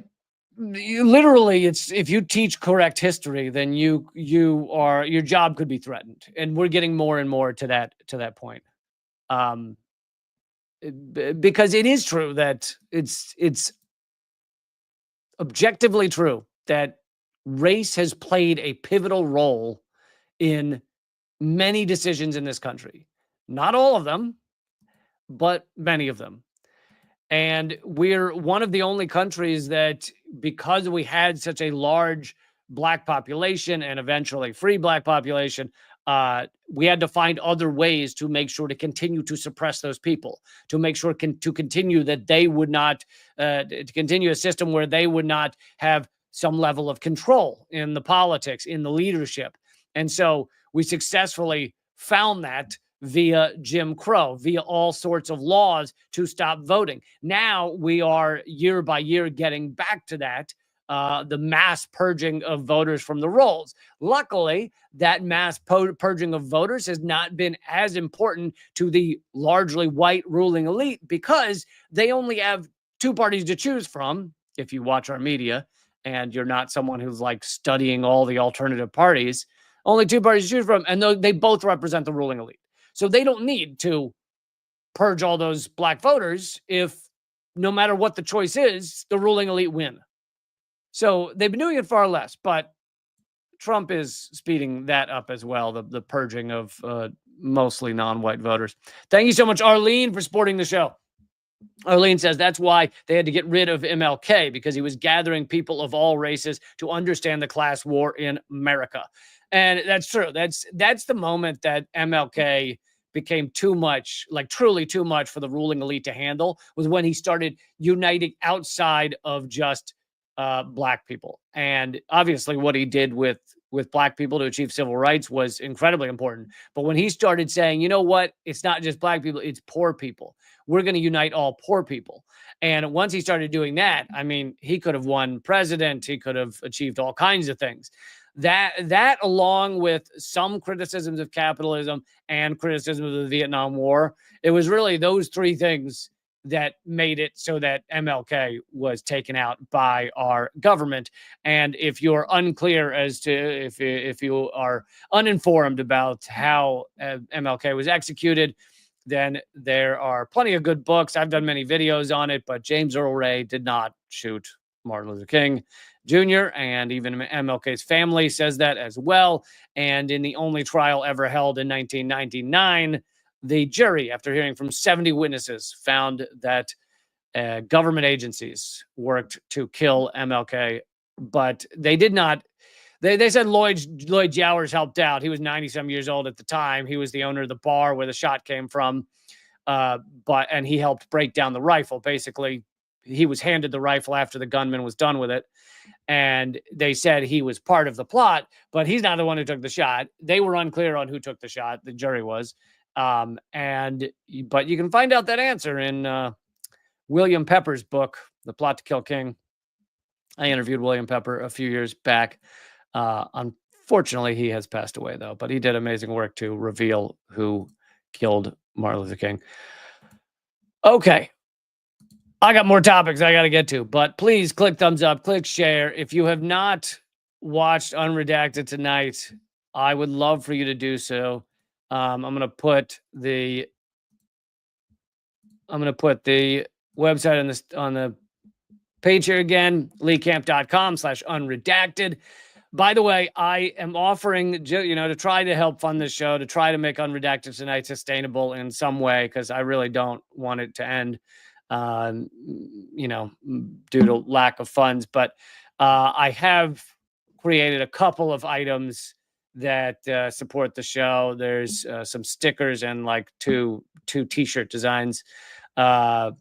literally, it's if you teach correct history, then your job could be threatened, and we're getting more and more to that point. Um, because it is true that it's objectively true that race has played a pivotal role in many decisions in this country. Not all of them, but many of them. And we're one of the only countries that, because we had such a large black population and eventually free black population, we had to find other ways to make sure to continue to suppress those people, to make sure to continue that they would not, to continue a system where they would not have some level of control in the politics, in the leadership. And so we successfully found that via Jim Crow, via all sorts of laws to stop voting. Now we are year by year getting back to that, the mass purging of voters from the rolls. Luckily, that mass purging of voters has not been as important to the largely white ruling elite because they only have two parties to choose from. If you watch our media and you're not someone who's like studying all the alternative parties, only two parties to choose from, and they both represent the ruling elite. So they don't need to purge all those black voters if, no matter what the choice is, the ruling elite win. So they've been doing it far less, but Trump is speeding that up as well, the purging of mostly non-white voters. Thank you so much, Arlene, for supporting the show. Arlene says that's why they had to get rid of MLK, because he was gathering people of all races to understand the class war in America. And that's true. That's the moment that MLK became too much, like truly too much for the ruling elite to handle, was when he started uniting outside of just black people. And obviously what he did with black people to achieve civil rights was incredibly important. But when he started saying, you know what, it's not just black people, it's poor people. We're going to unite all poor people. And once he started doing that, I mean, he could have won president. He could have achieved all kinds of things. That along with some criticisms of capitalism and criticism of the Vietnam War, it was really those three things that made it so that MLK was taken out by our government. And if you're unclear as to, if you are uninformed about how MLK was executed, then there are plenty of good books. I've done many videos on it, but James Earl Ray did not shoot Martin Luther King Jr., and even MLK's family says that as well. And in the only trial ever held in 1999, the jury, after hearing from 70 witnesses, found that government agencies worked to kill MLK, but they did not. They said Lloyd Jowers helped out. He was 90-some years old at the time. He was the owner of the bar where the shot came from, and he helped break down the rifle. Basically, he was handed the rifle after the gunman was done with it, and they said he was part of the plot, but he's not the one who took the shot. They were unclear on who took the shot. The jury was. But you can find out that answer in William Pepper's book, The Plot to Kill King. I interviewed William Pepper a few years back. Unfortunately, he has passed away, though, but he did amazing work to reveal who killed Martin Luther King. Okay. I got more topics I got to get to, but please click thumbs up, click share. If you have not watched Unredacted tonight, I would love for you to do so. I'm going to put the website on the page here again, leecamp.com/unredacted. By the way, I am offering, to try to help fund this show, to try to make Unredacted Tonight sustainable in some way, because I really don't want it to end, due to lack of funds. But I have created a couple of items that support the show. There's some stickers and like two t-shirt designs. And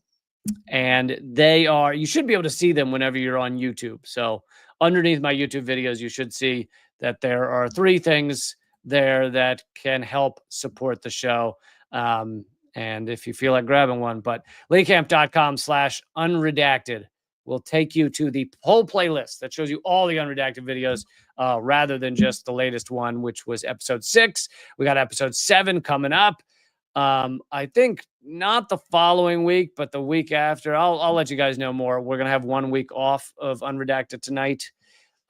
you should be able to see them whenever you're on YouTube. So underneath my YouTube videos, you should see that there are three things there that can help support the show. And if you feel like grabbing one, but leecamp.com/unredacted will take you to the whole playlist that shows you all the unredacted videos, rather than just the latest one, which was episode 6. We got episode 7 coming up. I think not the following week, but the week after. I'll let you guys know more. We're gonna have 1 week off of Unredacted tonight.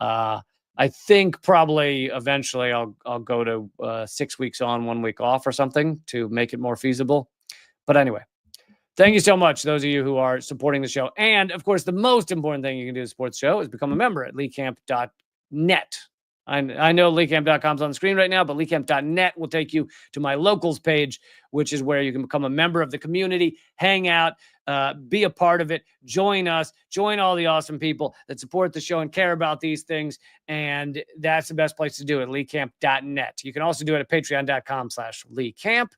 I think probably eventually I'll go to 6 weeks on, 1 week off or something to make it more feasible. But anyway, thank you so much, those of you who are supporting the show. And of course, the most important thing you can do to support the show is become a member at leecamp.net. I know leecamp.com is on the screen right now, but leecamp.net will take you to my locals page, which is where you can become a member of the community, hang out, be a part of it, join us, join all the awesome people that support the show and care about these things. And that's the best place to do it, leecamp.net. You can also do it at patreon.com/leecamp.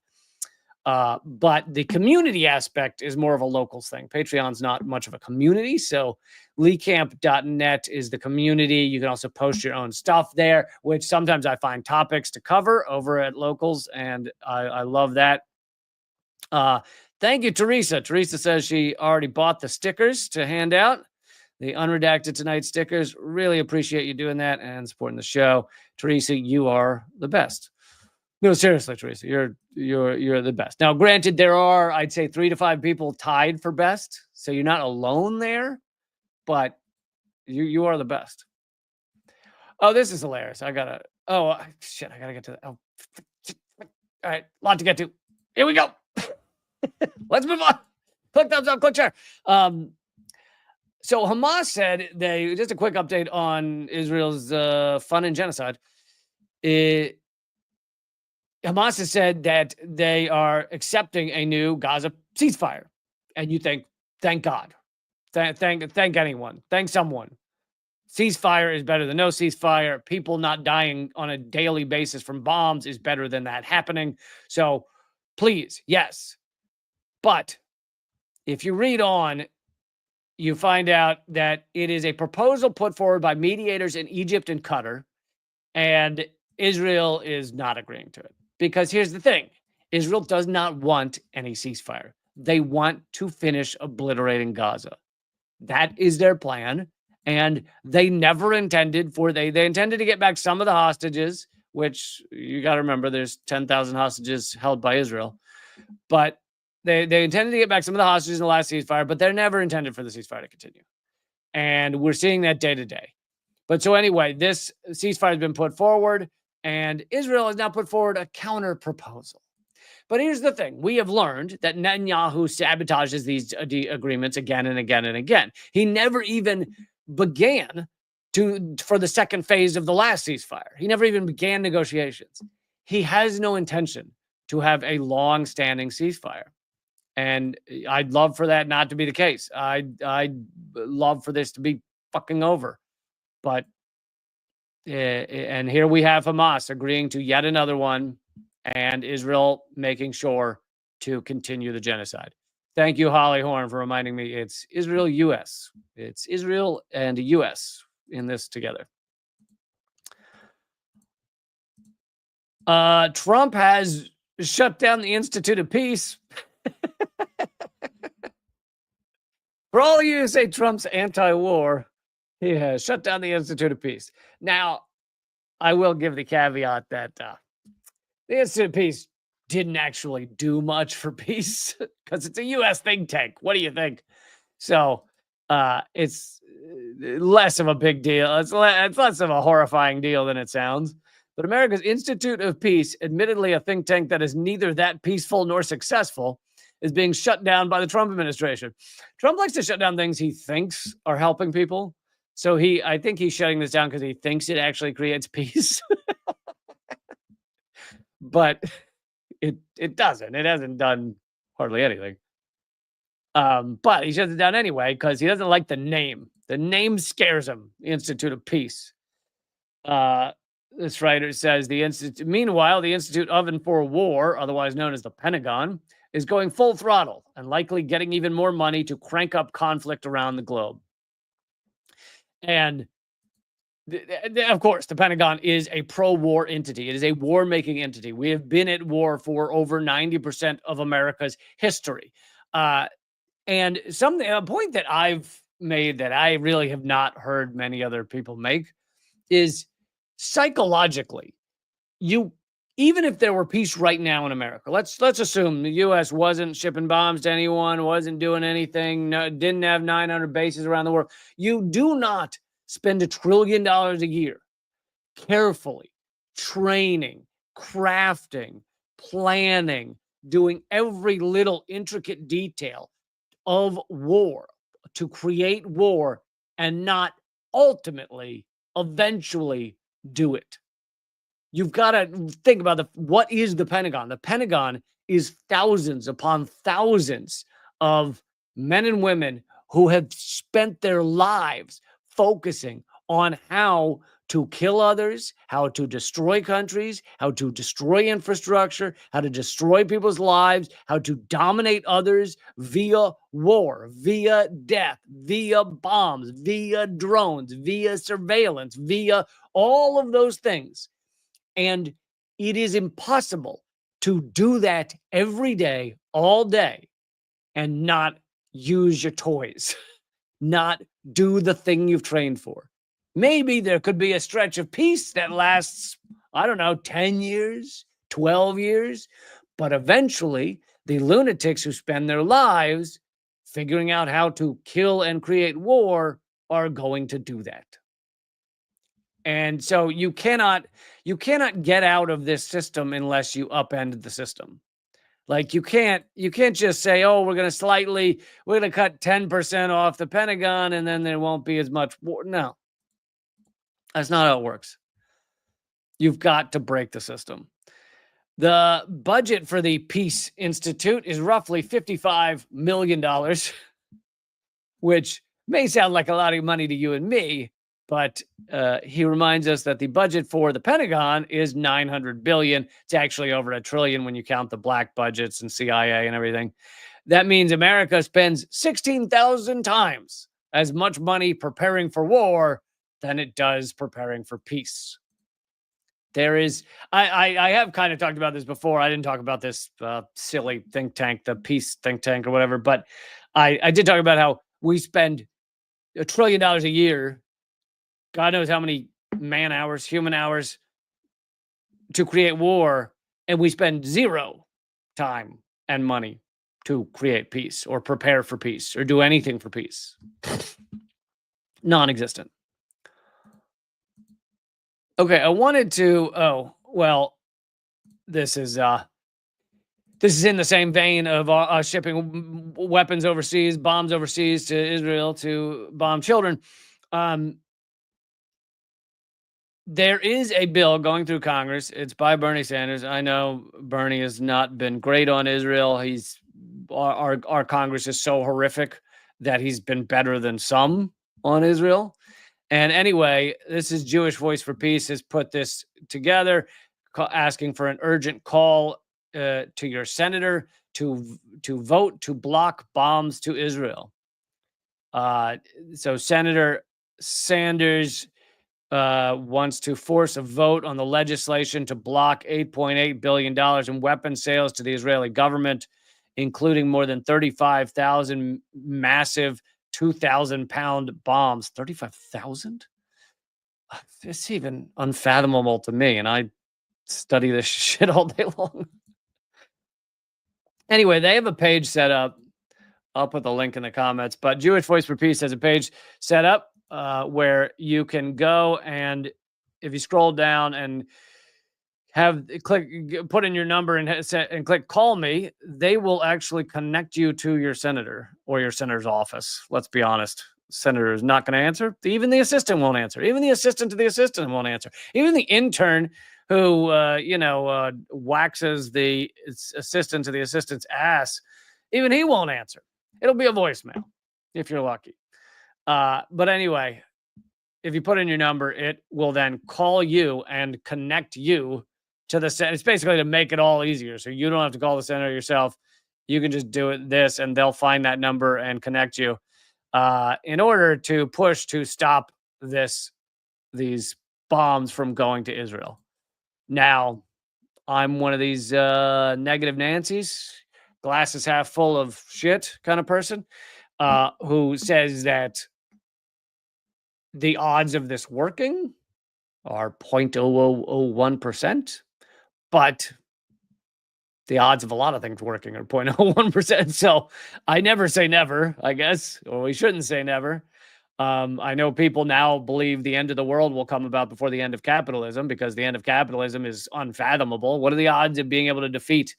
But the community aspect is more of a locals thing. Patreon's not much of a community, so leecamp.net is the community. You can also post your own stuff there, which sometimes I find topics to cover over at locals, and I love that. Thank you, Teresa. Teresa says she already bought the stickers to hand out, the Unredacted Tonight stickers. Really appreciate you doing that and supporting the show. Teresa, you are the best. No, seriously, Teresa, you're the best. Now, granted, there are, I'd say, 3 to 5 people tied for best, so you're not alone there, but you are the best. Oh, this is hilarious. I gotta get to that. Oh, all right, lot to get to. Here we go. Let's move on. Click thumbs up, click share. So Hamas said just a quick update on Israel's fun and genocide. Hamas has said that they are accepting a new Gaza ceasefire. And you think, thank God. Thank anyone. Thank someone. Ceasefire is better than no ceasefire. People not dying on a daily basis from bombs is better than that happening. So please, yes. But if you read on, you find out that it is a proposal put forward by mediators in Egypt and Qatar, and Israel is not agreeing to it. Because here's the thing, Israel does not want any ceasefire. They want to finish obliterating Gaza. That is their plan. And they never intended they intended to get back some of the hostages, which you got to remember, there's 10,000 hostages held by Israel. But they intended to get back some of the hostages in the last ceasefire, but they're never intended for the ceasefire to continue. And we're seeing that day to day. But so anyway, this ceasefire has been put forward, and Israel has now put forward a counter proposal. But here's the thing. We have learned that Netanyahu sabotages these agreements again and again and again. He never even began for the second phase of the last ceasefire. He never even began negotiations. He has no intention to have a long-standing ceasefire. And I'd love for that not to be the case. I'd love for this to be fucking over. But and here we have Hamas agreeing to yet another one, and Israel making sure to continue the genocide. Thank you, Holly Horn, for reminding me it's Israel, U.S. It's Israel and U.S. in this together. Trump has shut down the Institute of Peace. For all of you who say Trump's anti-war, he has shut down the Institute of Peace. Now, I will give the caveat that the Institute of Peace didn't actually do much for peace because it's a U.S. think tank. What do you think? So it's less of a big deal. It's less of a horrifying deal than it sounds. But America's Institute of Peace, admittedly a think tank that is neither that peaceful nor successful, is being shut down by the Trump administration. Trump likes to shut down things he thinks are helping people. So I think he's shutting this down because he thinks it actually creates peace. But it doesn't. It hasn't done hardly anything. But he shuts it down anyway because he doesn't like the name. The name scares him, Institute of Peace. This writer says, meanwhile, the Institute of and for War, otherwise known as the Pentagon, is going full throttle and likely getting even more money to crank up conflict around the globe. And of course, the Pentagon is a pro-war entity. It is a war-making entity. We have been at war for over 90% of America's history. And a point that I've made that I really have not heard many other people make is psychologically, you even if there were peace right now in America, let's assume the U.S. wasn't shipping bombs to anyone, wasn't doing anything, no, didn't have 900 bases around the world. You do not spend $1 trillion a year carefully training, crafting, planning, doing every little intricate detail of war to create war and not ultimately, eventually do it. You've got to think about what is the Pentagon? The Pentagon is thousands upon thousands of men and women who have spent their lives focusing on how to kill others, how to destroy countries, how to destroy infrastructure, how to destroy people's lives, how to dominate others via war, via death, via bombs, via drones, via surveillance, via all of those things. And it is impossible to do that every day, all day, and not use your toys, not do the thing you've trained for. Maybe there could be a stretch of peace that lasts, I don't know, 10 years, 12 years, but eventually the lunatics who spend their lives figuring out how to kill and create war are going to do that. And so you cannot get out of this system unless you upend the system. Like you can't just say, oh, we're going to cut 10% off the Pentagon and then there won't be as much war. No, that's not how it works. You've got to break the system. The budget for the Peace Institute is roughly $55 million, which may sound like a lot of money to you and me, but he reminds us that the budget for the Pentagon is $900 billion. It's actually over $1 trillion when you count the black budgets and CIA and everything. That means America spends 16,000 times as much money preparing for war than it does preparing for peace. There is, I have kind of talked about this before. I didn't talk about this silly think tank, the peace think tank or whatever, but I did talk about how we spend $1 trillion a year, God knows how many man hours, human hours to create war, and we spend zero time and money to create peace or prepare for peace or do anything for peace. Non-existent. Okay, I wanted to, this is in the same vein of shipping weapons overseas, bombs overseas to Israel to bomb children. There is a bill going through Congress. It's by Bernie Sanders. I know Bernie has not been great on Israel. Our Congress is so horrific that he's been better than some on Israel. And anyway, this is Jewish Voice for Peace has put this together, asking for an urgent call to your senator to vote to block bombs to Israel. So Senator Sanders wants to force a vote on the legislation to block $8.8 billion in weapon sales to the Israeli government, including more than 35,000 massive 2,000-pound bombs. 35,000? It's even unfathomable to me, and I study this shit all day long. Anyway, they have a page set up. I'll put the link in the comments, but Jewish Voice for Peace has a page set up where you can go, and if you scroll down and put in your number and click call me, they will actually connect you to your senator or your senator's office. Let's be honest. Senator is not going to answer. Even the assistant won't answer. Even the assistant to the assistant won't answer. Even the intern who, waxes the assistant to the assistant's ass, even he won't answer. It'll be a voicemail if you're lucky. But anyway, if you put in your number, it will then call you and connect you to the Senate. It's basically to make it all easier. So you don't have to call the senator yourself. You can just do this and they'll find that number and connect you in order to push to stop these bombs from going to Israel. Now, I'm one of these negative Nancy's, glass is half full of shit kind of person who says that the odds of this working are 0.0001%. but the odds of a lot of things working are 0.01%. So I never say never, I guess, or we shouldn't say never. I know people now believe the end of the world will come about before the end of capitalism because the end of capitalism is unfathomable. What are the odds of being able to defeat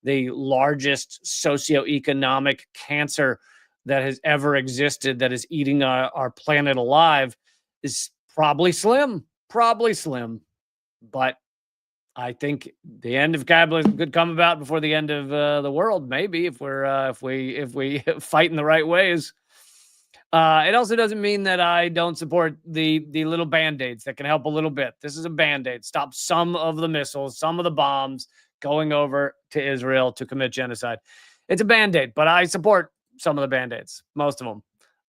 the largest socioeconomic cancer that has ever existed that is eating our planet alive? Is probably slim, probably slim. But I think the end of capitalism could come about before the end of the world. Maybe if we fight in the right ways. It also doesn't mean that I don't support the little band-aids that can help a little bit. This is a band-aid. Stop some of the missiles, some of the bombs going over to Israel to commit genocide. It's a band-aid, but I support some of the band-aids, most of them.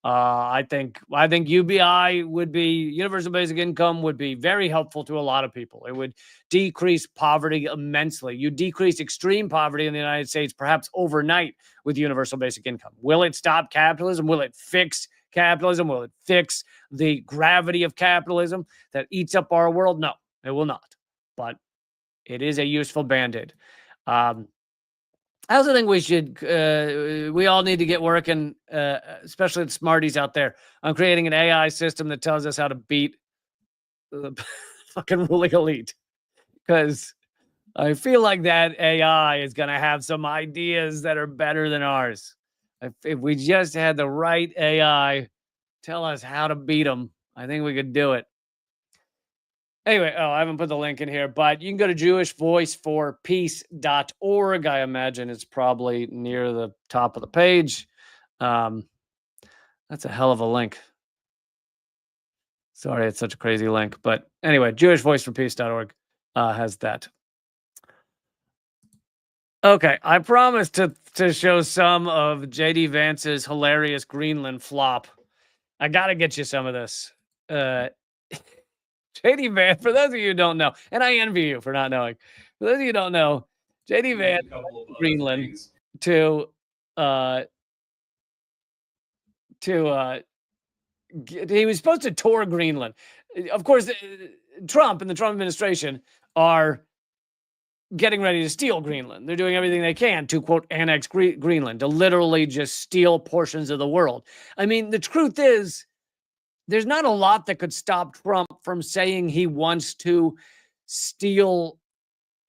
I think UBI would be universal basic income would be very helpful to a lot of people. It would decrease poverty immensely. You decrease extreme poverty in the United States perhaps overnight with universal basic income. Will it stop capitalism? Will it fix capitalism? Will it fix the gravity of capitalism that eats up our world? No, it will not. But it is a useful band-aid. I also think we all need to get working, especially the smarties out there, on creating an AI system that tells us how to beat the fucking ruling elite. Because I feel like that AI is going to have some ideas that are better than ours. If we just had the right AI tell us how to beat them, I think we could do it. Anyway, I haven't put the link in here, but you can go to jewishvoiceforpeace.org. I imagine it's probably near the top of the page. That's a hell of a link. Sorry, it's such a crazy link. But anyway, jewishvoiceforpeace.org has that. Okay, I promised to show some of JD Vance's hilarious Greenland flop. I got to get you some of this. JD Vance, for those of you who don't know, and I envy you for not knowing. For those of you who don't know, JD Vance Greenland to he was supposed to tour Greenland. Of course, Trump and the Trump administration are getting ready to steal Greenland. They're doing everything they can to, quote, annex Greenland, to literally just steal portions of the world. I mean, the truth is, there's not a lot that could stop Trump from saying he wants to steal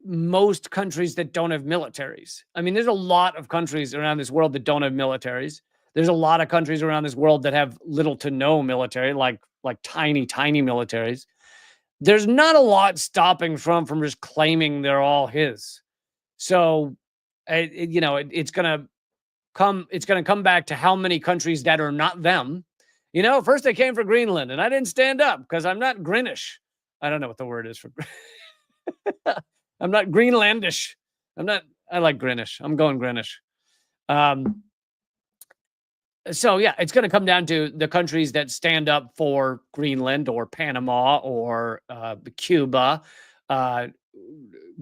most countries that don't have militaries. I mean, there's a lot of countries around this world that don't have militaries. There's a lot of countries around this world that have little to no military, like tiny, tiny militaries. There's not a lot stopping Trump from just claiming they're all his. So, it's going to come back to how many countries that are not them. First they came for Greenland, and I didn't stand up because I'm not Greenish. I don't know what the word is for. I'm not Greenlandish. I like Greenish. I'm going Greenish. So yeah, it's going to come down to the countries that stand up for Greenland or Panama or Cuba that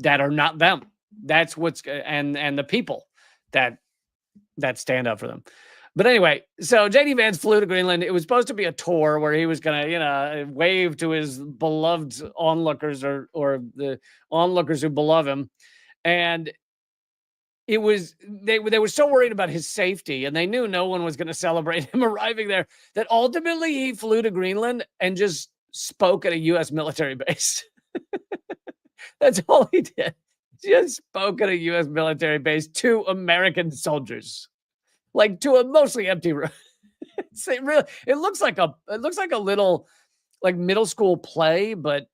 are not them. That's and the people that stand up for them. But anyway, so JD Vance flew to Greenland. It was supposed to be a tour where he was going to, wave to his beloved onlookers or the onlookers who beloved him. And it was they were so worried about his safety, and they knew no one was going to celebrate him arriving there, that ultimately he flew to Greenland and just spoke at a U.S. military base. That's all he did. Just spoke at a U.S. military base to American soldiers. Like to a mostly empty room. It looks like a little like middle school play, but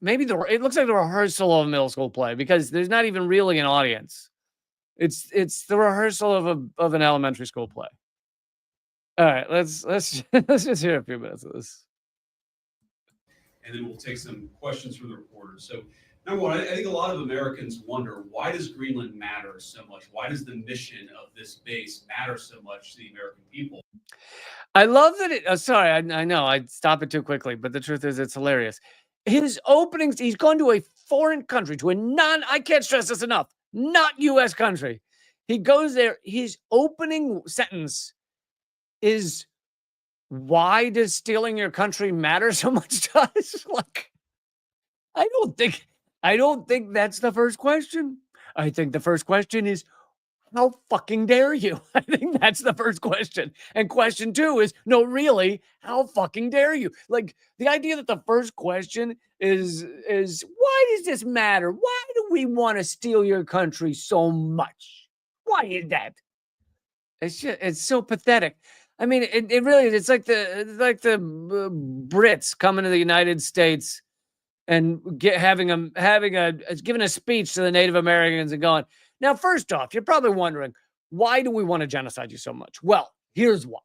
maybe it looks like the rehearsal of a middle school play because there's not even really an audience. It's the rehearsal of an elementary school play. All right, let's just hear a few minutes of this. And then we'll take some questions from the reporters. So number one, I think a lot of Americans wonder, why does Greenland matter so much? Why does the mission of this base matter so much to the American people? I love that it. Sorry, I know I stop it too quickly, but the truth is, it's hilarious. His openings, he's gone to a foreign country, to I can't stress this enough, not U.S. country. He goes there. His opening sentence is, "Why does stealing your country matter so much to us?" Like, I don't think I don't think that's the first question. I think the first question is, how fucking dare you? I think that's the first question. And question two is, no, really, how fucking dare you? Like the idea that the first question is why does this matter? Why do we want to steal your country so much? Why is that? It's so pathetic. I mean, it really is. It's like the Brits coming to the United States and giving a speech to the Native Americans and going, now, first off, you're probably wondering, why do we want to genocide you so much? Well, here's why.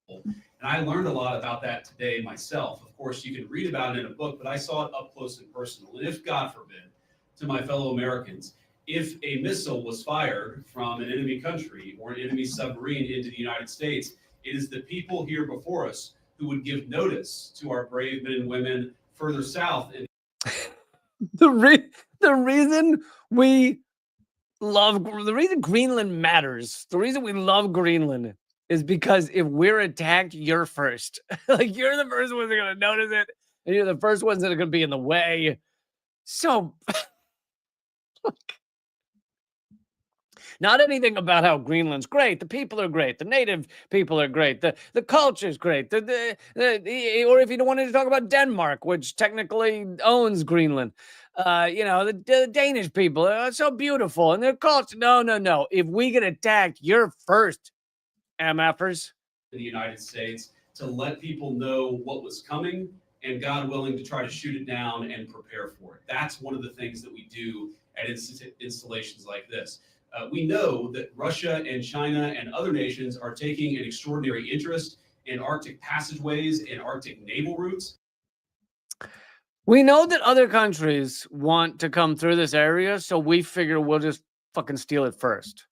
And I learned a lot about that today myself. Of course, you can read about it in a book, but I saw it up close and personal. And if, God forbid, to my fellow Americans, if a missile was fired from an enemy country or an enemy submarine into the United States, it is the people here before us who would give notice to our brave men and women further south. And the reason Greenland matters, the reason we love Greenland is because if we're attacked, you're first. Like you're the first ones that are going to notice it, and you're the first ones that are going to be in the way. So, not anything about how Greenland's great. The people are great. The native people are great. The culture's great. Or if you don't want to talk about Denmark, which technically owns Greenland, the Danish people are so beautiful and their culture. No. If we get attacked, you're first, MFers. In the United States to let people know what was coming and, God willing, to try to shoot it down and prepare for it. That's one of the things that we do at installations like this. We know that Russia and China and other nations are taking an extraordinary interest in Arctic passageways and Arctic naval routes. We know that other countries want to come through this area, so we figure we'll just fucking steal it first.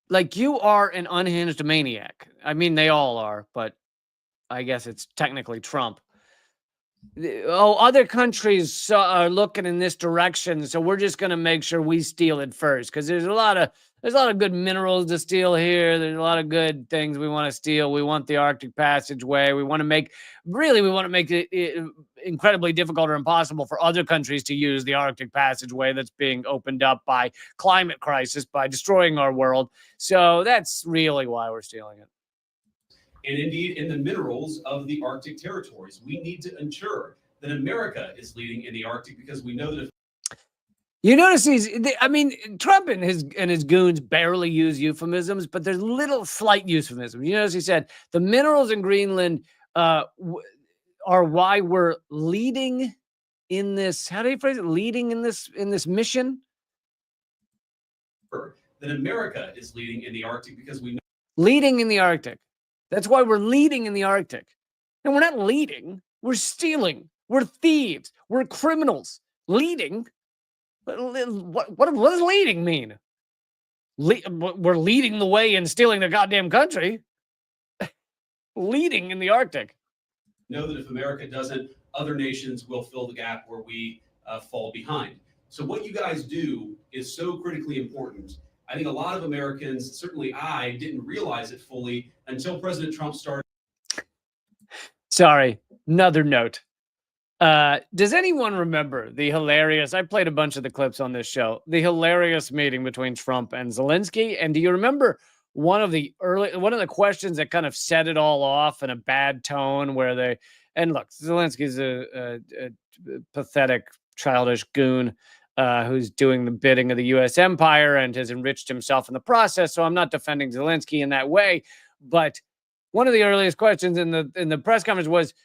Like, you are an unhinged maniac. I mean, they all are, but I guess it's technically Trump. Other countries are looking in this direction, so we're just going to make sure we steal it first, because there's a lot of good minerals to steal here. There's a lot of good things we want to steal. We want the Arctic passageway. We want to make it incredibly difficult or impossible for other countries to use the Arctic passageway that's being opened up by climate crisis, by destroying our world. So that's really why we're stealing it. And indeed, in the minerals of the Arctic territories, we need to ensure that America is leading in the Arctic, because we know that if you notice Trump and his goons barely use euphemisms, but there's little slight euphemisms. You notice he said the minerals in Greenland are why we're leading in this. How do you phrase it? Leading in this mission. That America is leading in the Arctic, because we know leading in the Arctic. That's why we're leading in the Arctic. And we're not leading. We're stealing. We're thieves. We're criminals. Leading. What does leading mean? We're leading the way in stealing the goddamn country. Leading in the Arctic. Know that if America doesn't, other nations will fill the gap where we fall behind. So what you guys do is so critically important. I think a lot of Americans, certainly I, didn't realize it fully until President Trump started. Sorry, another note. Does anyone remember the hilarious, I played a bunch of the clips on this show, the hilarious meeting between Trump and Zelensky? And do you remember one of the questions that kind of set it all off in a bad tone where and look, Zelensky's a pathetic, childish goon who's doing the bidding of the U.S. empire and has enriched himself in the process. So I'm not defending Zelensky in that way. But one of the earliest questions in the press conference was,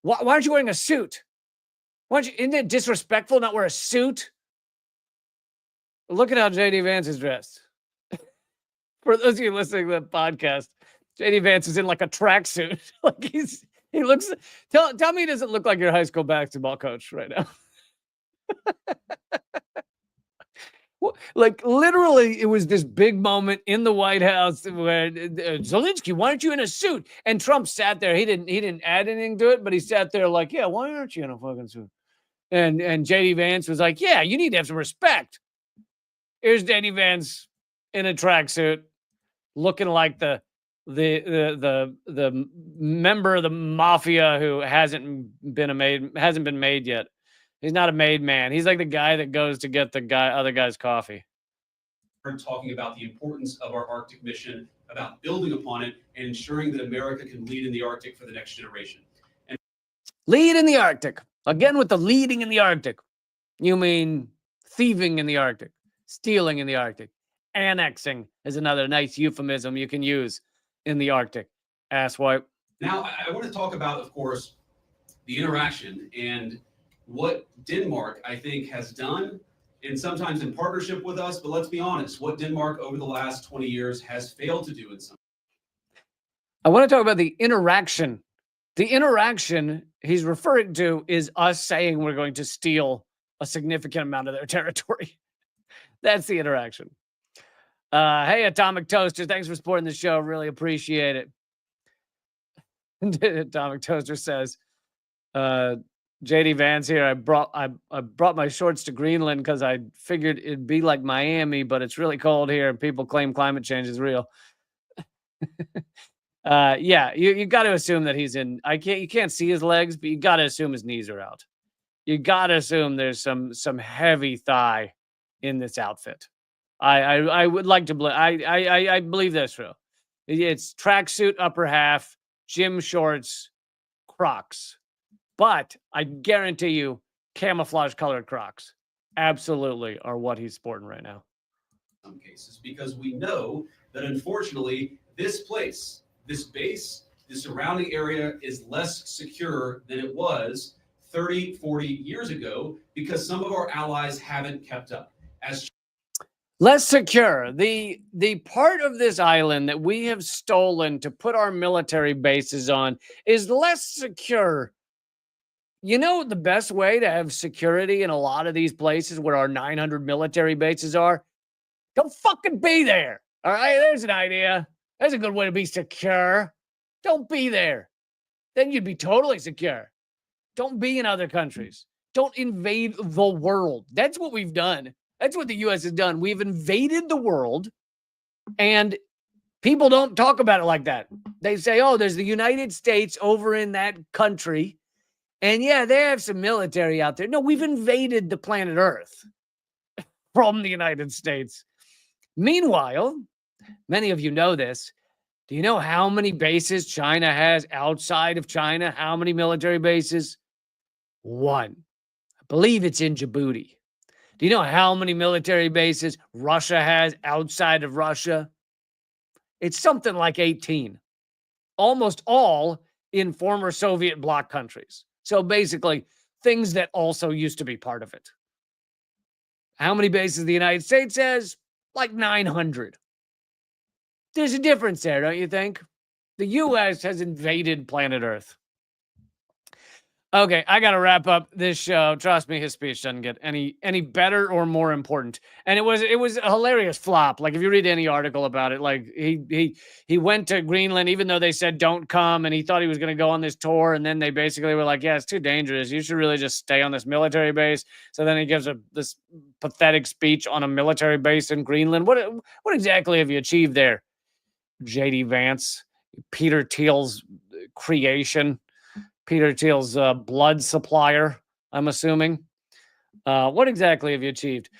why aren't you wearing a suit? Isn't it disrespectful not wear a suit? Look at how J.D. Vance is dressed. For those of you listening to the podcast, J.D. Vance is in like a tracksuit. Like he looks. Tell me, he doesn't look like your high school basketball coach right now. Like literally, it was this big moment in the White House where Zelensky, why aren't you in a suit? And Trump sat there. He didn't add anything to it, but he sat there like, yeah, why aren't you in a fucking suit? And JD Vance was like, yeah, you need to have some respect. Here's JD Vance in a tracksuit, looking like the member of the mafia who hasn't been made yet. He's not a made man. He's like the guy that goes to get the other guy's coffee. Talking about the importance of our Arctic mission, about building upon it, and ensuring that America can lead in the Arctic for the next generation. And lead in the Arctic. Again, with the leading in the Arctic. You mean thieving in the Arctic, stealing in the Arctic, annexing is another nice euphemism you can use in the Arctic. Asswipe. Now, I want to talk about, of course, the interaction and what Denmark, I think, has done, and sometimes in partnership with us, but let's be honest, what Denmark over the last 20 years has failed to do in some. I want to talk about the interaction. The interaction he's referring to is us saying we're going to steal a significant amount of their territory. That's the interaction. Hey, Atomic Toaster, thanks for supporting the show. Really appreciate it. Atomic Toaster says, JD Vance here. I brought my shorts to Greenland because I figured it'd be like Miami, but it's really cold here and people claim climate change is real. Yeah, you got to assume that he's in. You can't see his legs, but you got to assume his knees are out. You got to assume there's some heavy thigh in this outfit. I would like to believe. I believe that's true. It's tracksuit upper half, gym shorts, Crocs. But I guarantee you, camouflage colored Crocs absolutely are what he's sporting right now. In some cases, because we know that unfortunately, this place, this base, the surrounding area is less secure than it was 30, 40 years ago because some of our allies haven't kept up. Less secure. The part of this island that we have stolen to put our military bases on is less secure. You know, the best way to have security in a lot of these places where our 900 military bases are? Don't fucking be there. All right, there's an idea. That's a good way to be secure. Don't be there. Then you'd be totally secure. Don't be in other countries. Don't invade the world. That's what we've done. That's what the U.S. has done. We've invaded the world, and people don't talk about it like that. They say, oh, there's the United States over in that country, and yeah, they have some military out there. No, we've invaded the planet Earth from the United States. Meanwhile, many of you know this. Do you know how many bases China has outside of China? How many military bases? One. I believe it's in Djibouti. Do you know how many military bases Russia has outside of Russia? It's something like 18. Almost all in former Soviet bloc countries. So basically, things that also used to be part of it. How many bases the United States has? Like 900. There's a difference there, don't you think? The U.S. has invaded planet Earth. Okay, I got to wrap up this show. Trust me, his speech doesn't get any better or more important. And it was a hilarious flop. Like if you read any article about it, like he went to Greenland even though they said don't come, and he thought he was going to go on this tour, and then they basically were like, yeah, it's too dangerous. You should really just stay on this military base. So then he gives this pathetic speech on a military base in Greenland. What exactly have you achieved there, JD Vance, Peter Thiel's creation? Peter Thiel's blood supplier, I'm assuming. What exactly have you achieved?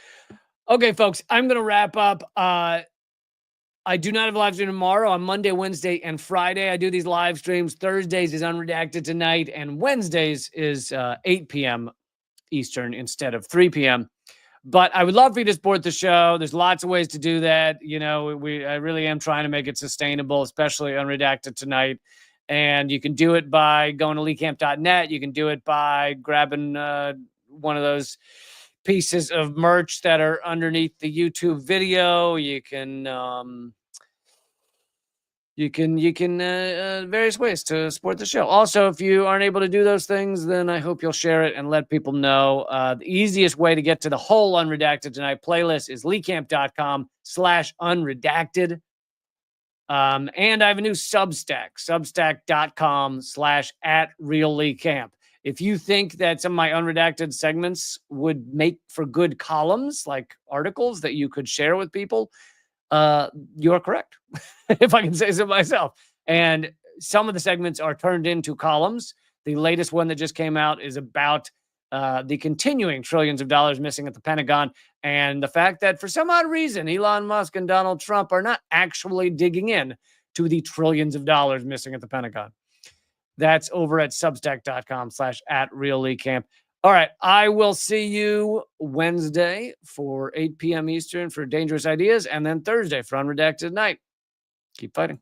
Okay, folks, I'm going to wrap up. I do not have a live stream tomorrow. On Monday, Wednesday, and Friday, I do these live streams. Thursdays is Unredacted Tonight, and Wednesdays is 8 p.m. Eastern instead of 3 p.m. But I would love for you to support the show. There's lots of ways to do that. You know, I really am trying to make it sustainable, especially Unredacted Tonight. And you can do it by going to leecamp.net. You can do it by grabbing one of those pieces of merch that are underneath the YouTube video. You can various ways to support the show. Also, if you aren't able to do those things, then I hope you'll share it and let people know. The easiest way to get to the whole Unredacted Tonight playlist is leecamp.com/unredacted. And I have a new Substack, substack.com/@realleecamp. If you think that some of my unredacted segments would make for good columns, like articles that you could share with people, you're correct, if I can say so myself. And some of the segments are turned into columns. The latest one that just came out is about the continuing trillions of dollars missing at the Pentagon, and the fact that for some odd reason, Elon Musk and Donald Trump are not actually digging in to the trillions of dollars missing at the Pentagon. That's over at substack.com/@realleecamp. All right, I will see you Wednesday for 8 p.m. Eastern for Dangerous Ideas, and then Thursday for Unredacted Night. Keep fighting.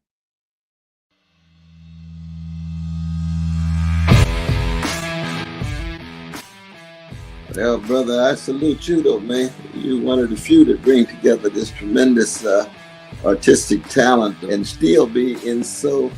Well, brother, I salute you, though, man. You're one of the few that bring together this tremendous artistic talent and still be in such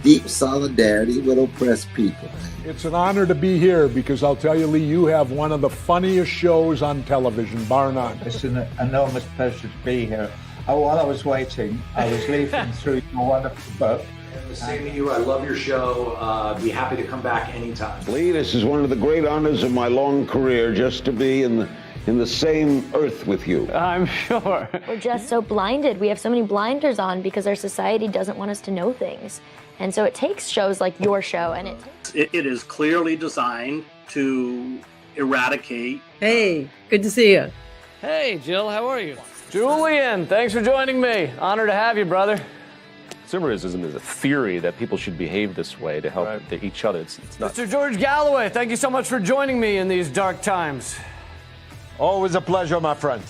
deep solidarity with oppressed people. It's an honor to be here because I'll tell you, Lee, you have one of the funniest shows on television, bar none. It's an enormous pleasure to be here. While I was waiting, I was leafing through your wonderful book. The same to you. I love your show. Be happy to come back anytime. Lee, this is one of the great honors of my long career, just to be in the same earth with you. I'm sure. We're just so blinded. We have so many blinders on because our society doesn't want us to know things. And so it takes shows like your show, and it is clearly designed to eradicate. Hey, good to see you. Hey, Jill, how are you? Julian, thanks for joining me. Honor to have you, brother. Consumerism is a theory that people should behave this way to help each other. It's not. Mr. George Galloway, thank you so much for joining me in these dark times. Always a pleasure, my friend.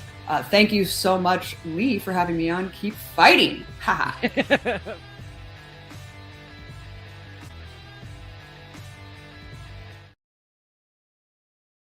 Thank you so much, Lee, for having me on. Keep fighting. Ha